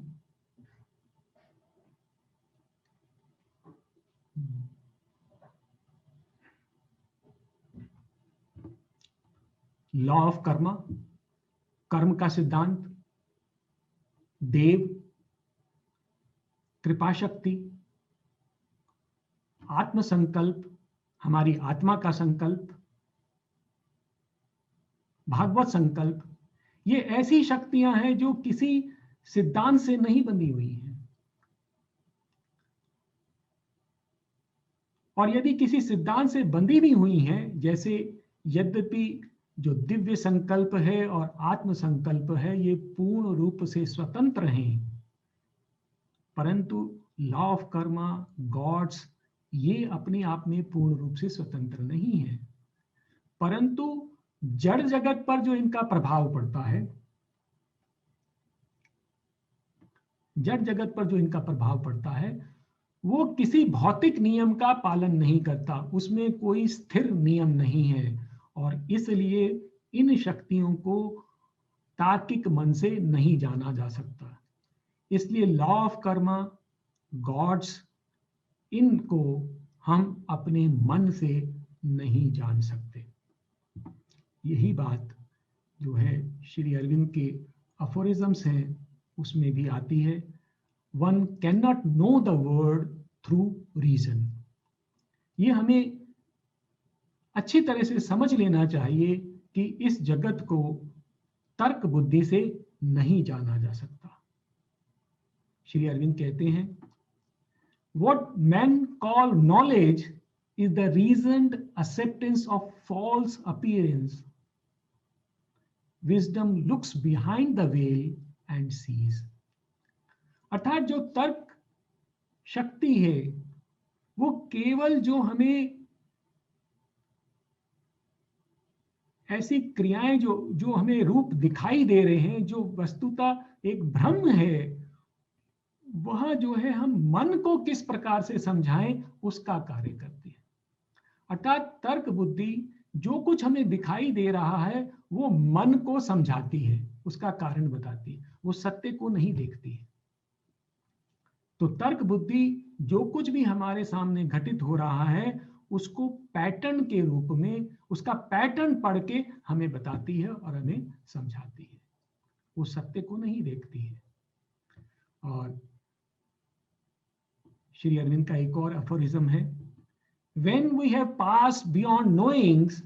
लॉ ऑफ कर्मा, कर्म का सिद्धांत, देव, कृपा शक्ति, आत्मसंकल्प, हमारी आत्मा का संकल्प, भागवत संकल्प, ये ऐसी शक्तियां हैं जो किसी सिद्धांत से नहीं बंधी हुई हैं। और यदि किसी सिद्धांत से बंधी भी हुई हैं, जैसे यद्यपि जो दिव्य संकल्प है और आत्म संकल्प है ये पूर्ण रूप से स्वतंत्र हैं, परंतु लॉ ऑफ कर्मा, गॉड्स, ये अपने आप में पूर्ण रूप से स्वतंत्र नहीं है। परंतु जड़ जगत पर जो इनका प्रभाव पड़ता है, जड़ जगत पर जो इनका प्रभाव पड़ता है वो किसी भौतिक नियम का पालन नहीं करता, उसमें कोई स्थिर नियम नहीं है, और इसलिए इन शक्तियों को तार्किक मन से नहीं जाना जा सकता। इसलिए लॉ ऑफ कर्मा, गॉड्स, इनको हम अपने मन से नहीं जान सकते। यही बात जो है श्री अरविंद के अफोरिज्म्स हैं उसमें भी आती है। One can not know the word through reason. ये हमें अच्छी तरह से समझ लेना चाहिए कि इस जगत को तर्क बुद्धि से नहीं जाना जा सकता। श्री अरविंद कहते हैं, What men call knowledge is the reasoned acceptance of false appearance. Wisdom looks behind the veil and sees. अर्थात जो तर्क शक्ति है वो केवल जो हमें ऐसी क्रियाएं जो हमें रूप दिखाई दे रहे हैं, जो वस्तुतः एक भ्रम है, वह जो है हम मन को किस प्रकार से समझाएं उसका कार्य करती है। अर्थात तर्क बुद्धि जो कुछ हमें दिखाई दे रहा है वो मन को समझाती है, उसका कारण बताती है, वो सत्य को नहीं देखती है। तो तर्क बुद्धि जो कुछ भी हमारे सामने घटित हो रहा है उसको पैटर्न के रूप में, उसका पैटर्न पढ़ के हमें बताती है और हमें समझाती है, वो सत्य को नहीं देखती है। और श्री अरविंद का एक और अफोरिज्म है, when we have passed beyond knowings,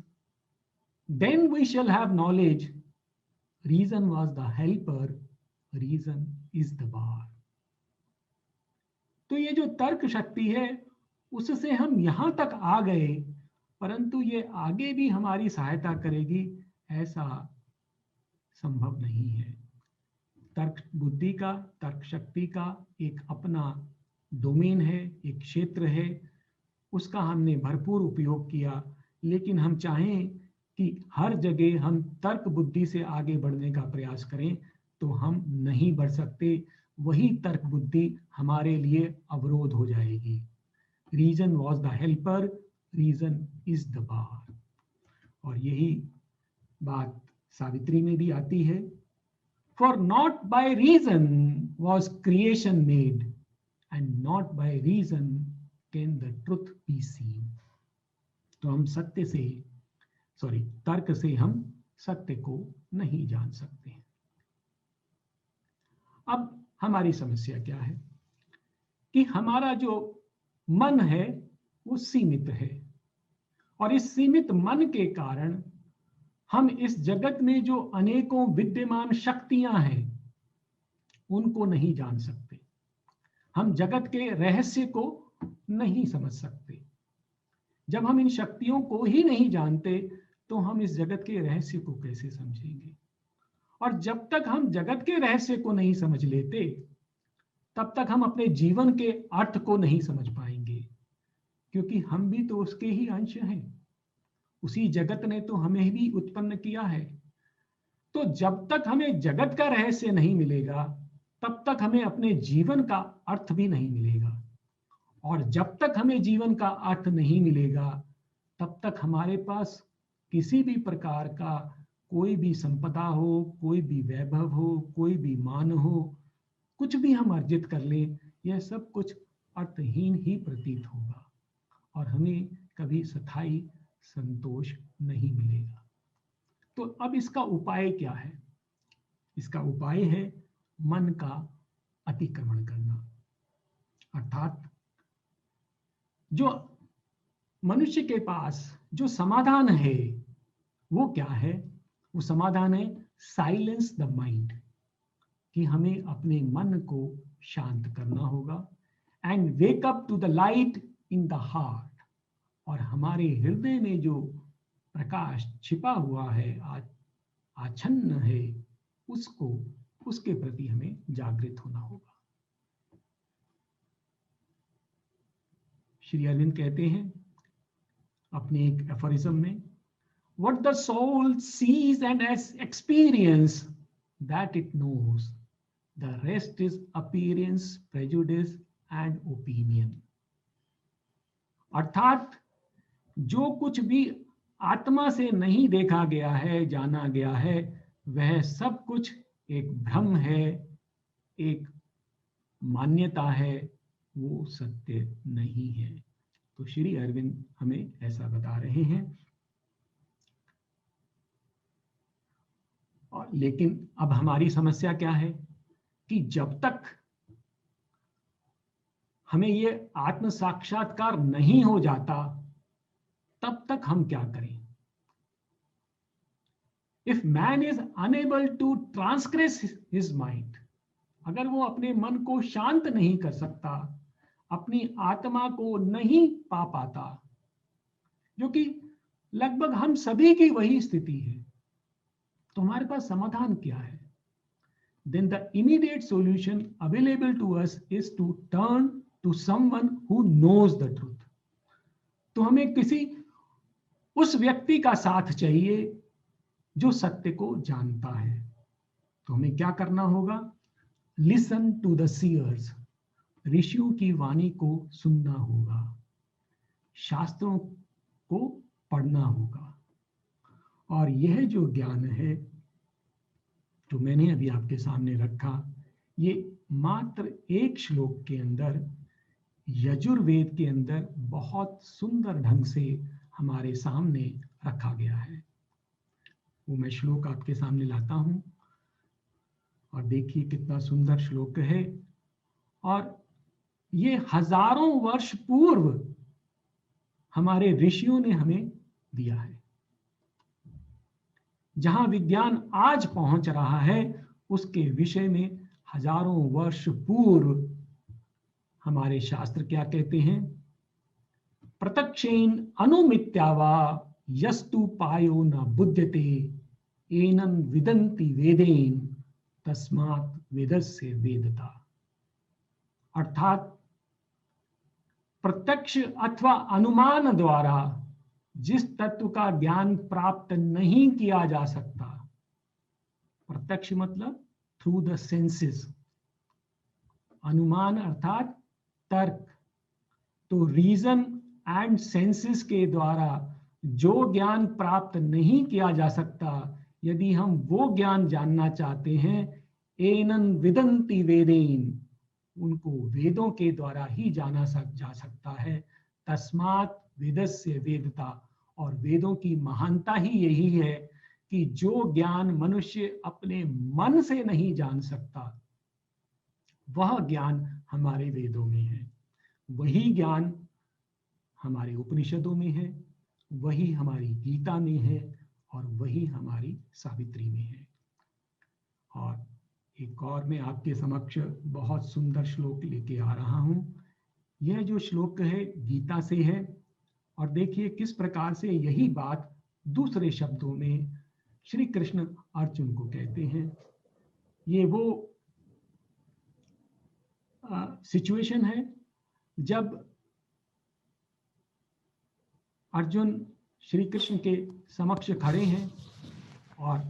then we shall have knowledge. Reason was the helper, reason is the bar. तो ये जो तर्क शक्ति है उससे हम यहां तक आ गए, परंतु ये आगे भी हमारी सहायता करेगी ऐसा संभव नहीं है। तर्क बुद्धि का, तर्क शक्ति का एक अपना डोमेन है, एक क्षेत्र है, उसका हमने भरपूर उपयोग किया, लेकिन हम चाहें कि हर जगह हम तर्क बुद्धि से आगे बढ़ने का प्रयास करें तो हम नहीं बढ़ सकते। वही तर्क बुद्धि हमारे लिए अवरोध हो जाएगी। Reason was the helper, reason is the bar. और यही बात सावित्री में भी आती है, for not by reason was creation made and not by reason can the truth be seen. तो हम सत्य से, तर्क से हम सत्य को नहीं जान सकते। अब हमारी समस्या क्या है कि हमारा जो मन है वो सीमित है, और इस सीमित मन के कारण हम इस जगत में जो अनेकों विद्यमान शक्तियां हैं उनको नहीं जान सकते। हम जगत के रहस्य को नहीं समझ सकते। जब हम इन शक्तियों को ही नहीं जानते तो हम इस जगत के रहस्य को कैसे समझेंगे? और जब तक हम जगत के रहस्य को नहीं समझ लेते तब तक हम अपने जीवन के अर्थ को नहीं समझ पाएंगे, क्योंकि हम भी तो उसके ही अंश हैं। उसी जगत ने तो हमें भी उत्पन्न किया है। तो जब तक हमें जगत का रहस्य नहीं मिलेगा तब तक हमें अपने जीवन का अर्थ भी नहीं मिलेगा, और जब तक हमें जीवन का अर्थ नहीं मिलेगा तब तक हमारे पास किसी भी प्रकार का कोई भी संपदा हो, कोई भी वैभव हो, कोई भी मान हो, कुछ भी हम अर्जित कर लें, यह सब कुछ अर्थहीन ही प्रतीत होगा और हमें कभी स्थायी संतोष नहीं मिलेगा। तो अब इसका उपाय क्या है? इसका उपाय है मन का अतिक्रमण करना। अर्थात जो मनुष्य के पास जो समाधान है वो क्या है? वो समाधान है साइलेंस द माइंड, कि हमें अपने मन को शांत करना होगा, and wake up to the light in the heart. और हमारे हृदय में जो प्रकाश छिपा हुआ है, आच्छन्न है, उसके प्रति हमें जागृत होना होगा। श्री अरविंद कहते हैं अपने एक एफोरिज्म में, what the soul sees and has experience that it knows, the rest is appearance, prejudice and opinion। अर्थात जो कुछ भी आत्मा से नहीं देखा गया है, जाना गया है, वह सब कुछ एक भ्रम है, एक मान्यता है, वो सत्य नहीं है। तो श्री अरविंद हमें ऐसा बता रहे हैं। और लेकिन अब हमारी समस्या क्या है कि जब तक हमें ये आत्म साक्षात्कार नहीं हो जाता तब तक हम क्या करें? If man is unable to transgress his mind, अगर वो अपने मन को शांत नहीं कर सकता, अपनी आत्मा को नहीं पा पाता, जो कि लगभग हम सभी की वही स्थिति है, तो हमारे पास समाधान क्या है? Then the immediate solution available to us is to turn to someone who knows the truth। तो हमें किसी उस व्यक्ति का साथ चाहिए जो सत्य को जानता है। तो हमें क्या करना होगा? Listen to the seers, ऋषियों की वाणी को सुनना होगा, शास्त्रों को पढ़ना होगा। और यह जो ज्ञान है जो मैंने अभी आपके सामने रखा, ये मात्र एक श्लोक के अंदर, यजुर्वेद के अंदर बहुत सुंदर ढंग से हमारे सामने रखा गया है। वो मैं श्लोक आपके सामने लाता हूं और देखिए कितना सुंदर श्लोक है। और ये हजारों वर्ष पूर्व हमारे ऋषियों ने हमें दिया है। जहां विज्ञान आज पहुंच रहा है उसके विषय में हजारों वर्ष पूर्व हमारे शास्त्र क्या कहते हैं? प्रत्यक्षेन अनुमित्यावा यस्तु पायो न बुध्यते एनं विदन्ति वेदेन तस्मात् वेदस्य वेदता। अर्थात प्रत्यक्ष अथवा अनुमान द्वारा जिस तत्व का ज्ञान प्राप्त नहीं किया जा सकता, प्रत्यक्ष मतलब थ्रू द सेंसेस, अनुमान अर्थात तर्क, तो रीजन एंड सेंसेस के द्वारा जो ज्ञान प्राप्त नहीं किया जा सकता, यदि हम वो ज्ञान जानना चाहते हैं, एनन विदन्ति वेदेन, उनको वेदों के द्वारा ही जाना जा सकता है। तस्मात् वेदस्य वेदता, और वेदों की महानता ही यही है कि जो ज्ञान मनुष्य अपने मन से नहीं जान सकता, वह ज्ञान हमारे वेदों में है। वही ज्ञान हमारे उपनिषदों में है, वही हमारी गीता में है, और वही हमारी सावित्री में है। और एक और मैं आपके समक्ष बहुत सुंदर श्लोक लेके आ रहा हूं। यह जो श्लोक है गीता से है, और देखिए किस प्रकार से यही बात दूसरे शब्दों में श्री कृष्ण अर्जुन को कहते हैं। ये वो सिचुएशन है जब अर्जुन श्री कृष्ण के समक्ष खड़े हैं और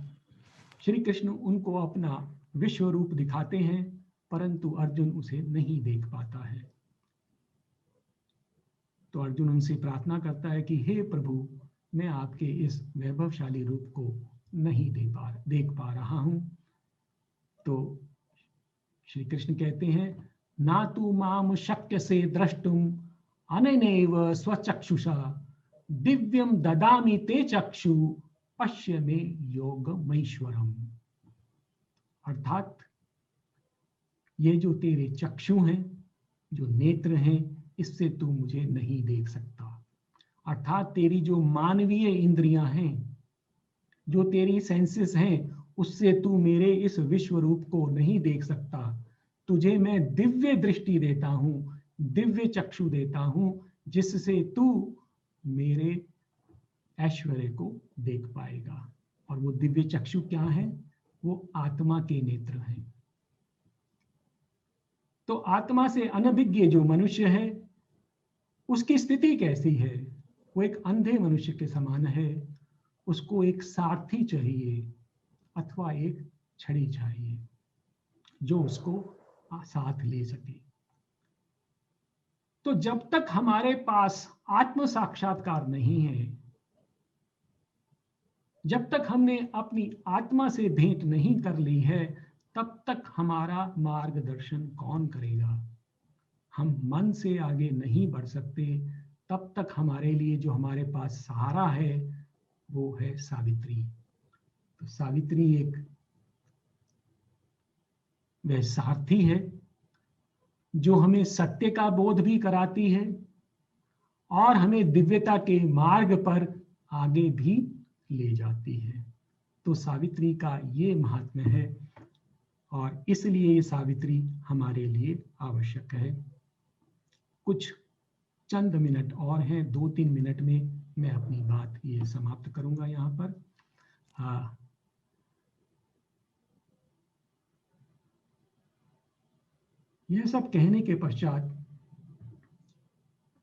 श्री कृष्ण उनको अपना विश्व रूप दिखाते हैं, परंतु अर्जुन उसे नहीं देख पाता है। तो अर्जुन उनसे प्रार्थना करता है कि हे प्रभु, मैं आपके इस वैभवशाली रूप को नहीं देख पा रहा हूं। तो श्री कृष्ण कहते हैं, ना तू माम शक्य से द्रष्टुम अनेनैव स्वचक्षुषा दिव्यम ददामि ते चक्षु पश्य में योगमैश्वरम। अर्थात ये जो तेरे चक्षु हैं, जो नेत्र हैं, इससे तू मुझे नहीं देख सकता। अर्थात तेरी जो मानवीय इंद्रियां हैं, जो तेरी सेंसेस हैं, उससे तू मेरे इस विश्व रूप को नहीं देख सकता। तुझे मैं दिव्य दृष्टि देता हूं, दिव्य चक्षु देता हूं, जिससे तू मेरे ऐश्वर्य को देख पाएगा। और वो दिव्य चक्षु क्या है? वो आत्मा के नेत्र हैं। तो आत्मा से अनभिज्ञ जो मनुष्य है, उसकी स्थिति कैसी है? वो एक अंधे मनुष्य के समान है। उसको एक सारथी चाहिए अथवा एक छड़ी चाहिए जो उसको साथ ले सके। तो जब तक हमारे पास आत्म साक्षात्कार नहीं है, जब तक हमने अपनी आत्मा से भेंट नहीं कर ली है, तब तक हमारा मार्गदर्शन कौन करेगा? हम मन से आगे नहीं बढ़ सकते। तब तक हमारे लिए जो हमारे पास सहारा है वो है सावित्री। तो सावित्री एक वह सारथी है जो हमें सत्य का बोध भी कराती है और हमें दिव्यता के मार्ग पर आगे भी ले जाती है। तो सावित्री का ये महात्म्य है और इसलिए ये सावित्री हमारे लिए आवश्यक है। कुछ चंद मिनट और हैं, 2-3 मिनट में मैं अपनी बात ये समाप्त करूंगा यहाँ पर। यह सब कहने के पश्चात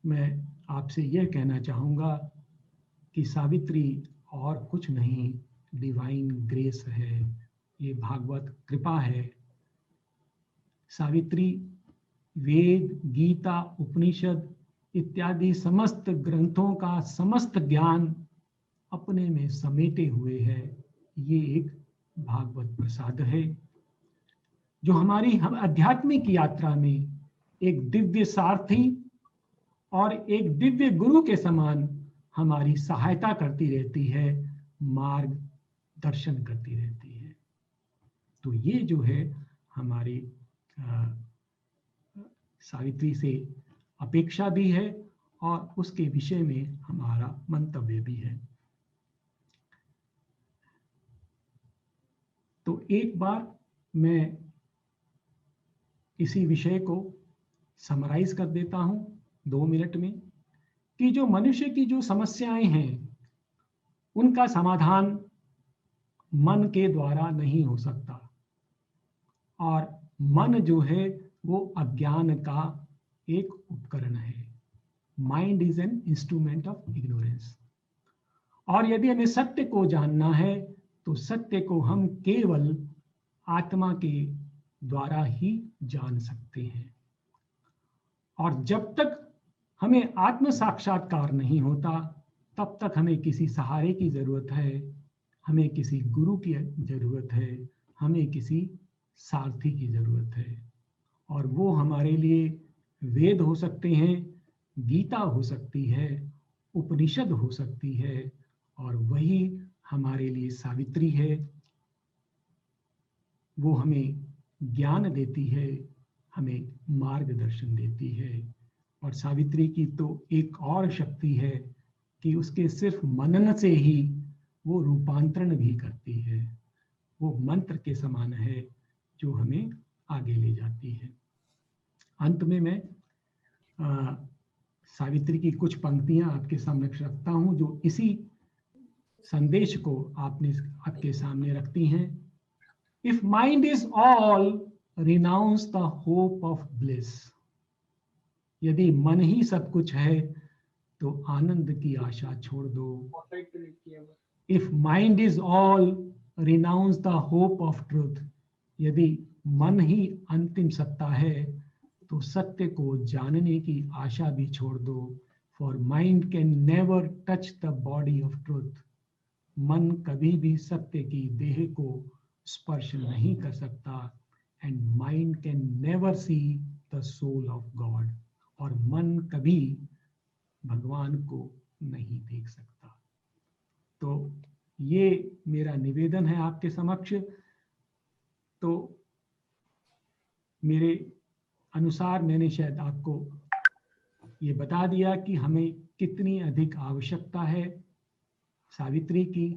मैं आपसे यह कहना चाहूँगा कि सावित्री और कुछ नहीं, डिवाइन ग्रेस है, ये भागवत कृपा है। सावित्री वेद, गीता, उपनिषद इत्यादि समस्त ग्रंथों का समस्त ज्ञान अपने में समेटे हुए है। ये एक भागवत प्रसाद है जो हमारी हम आध्यात्मिक यात्रा में एक दिव्य सारथी और एक दिव्य गुरु के समान हमारी सहायता करती रहती है, मार्ग दर्शन करती रहती है। तो ये जो है हमारी सावित्री से अपेक्षा भी है और उसके विषय में हमारा मंतव्य भी है। तो एक बार मैं इसी विषय को समराइज कर देता हूं 2 मिनट में, कि जो मनुष्य की जो समस्याएं हैं उनका समाधान मन के द्वारा नहीं हो सकता, और मन जो है वो अज्ञान का एक उपकरण है। Mind is an instrument of ignorance. और यदि हमें सत्य को जानना है तो सत्य को हम केवल आत्मा के द्वारा ही जान सकते हैं। और जब तक हमें आत्म साक्षात्कार नहीं होता तब तक हमें किसी सहारे की जरूरत है, हमें किसी गुरु की जरूरत है, हमें किसी सारथी की जरूरत है। और वो हमारे लिए वेद हो सकते हैं, गीता हो सकती है, उपनिषद हो सकती है, और वही हमारे लिए सावित्री है। वो हमें ज्ञान देती है, हमें मार्गदर्शन देती है। और सावित्री की तो एक और शक्ति है कि उसके सिर्फ मनन से ही वो रूपांतरण भी करती है। वो मंत्र के समान है जो हमें आगे ले जाती है। अंत में मैं सावित्री की कुछ पंक्तियां आपके सामने रखता हूं जो इसी संदेश को आपके सामने रखती हैं। If mind is all, renounce the hope of bliss. यदि मन ही सब कुछ है तो आनंद की आशा छोड़ दो। If mind is all, renounce the hope of truth. यदि मन ही अंतिम सत्ता है तो सत्य को जानने की आशा भी छोड़ दो। For mind can never touch the body of truth. मन कभी भी सत्य की देह को स्पर्श नहीं कर सकता। And mind can never see the soul of God. और मन कभी भगवान को नहीं देख सकता। तो ये मेरा निवेदन है आपके समक्ष। तो मेरे अनुसार मैंने शायद आपको ये बता दिया कि हमें कितनी अधिक आवश्यकता है सावित्री की।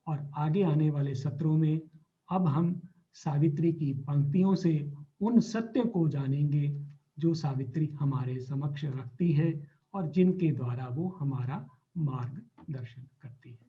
और आगे आने वाले सत्रों में अब हम सावित्री की पंक्तियों से उन सत्य को जानेंगे जो सावित्री हमारे समक्ष रखती है और जिनके द्वारा वो हमारा मार्गदर्शन करती है।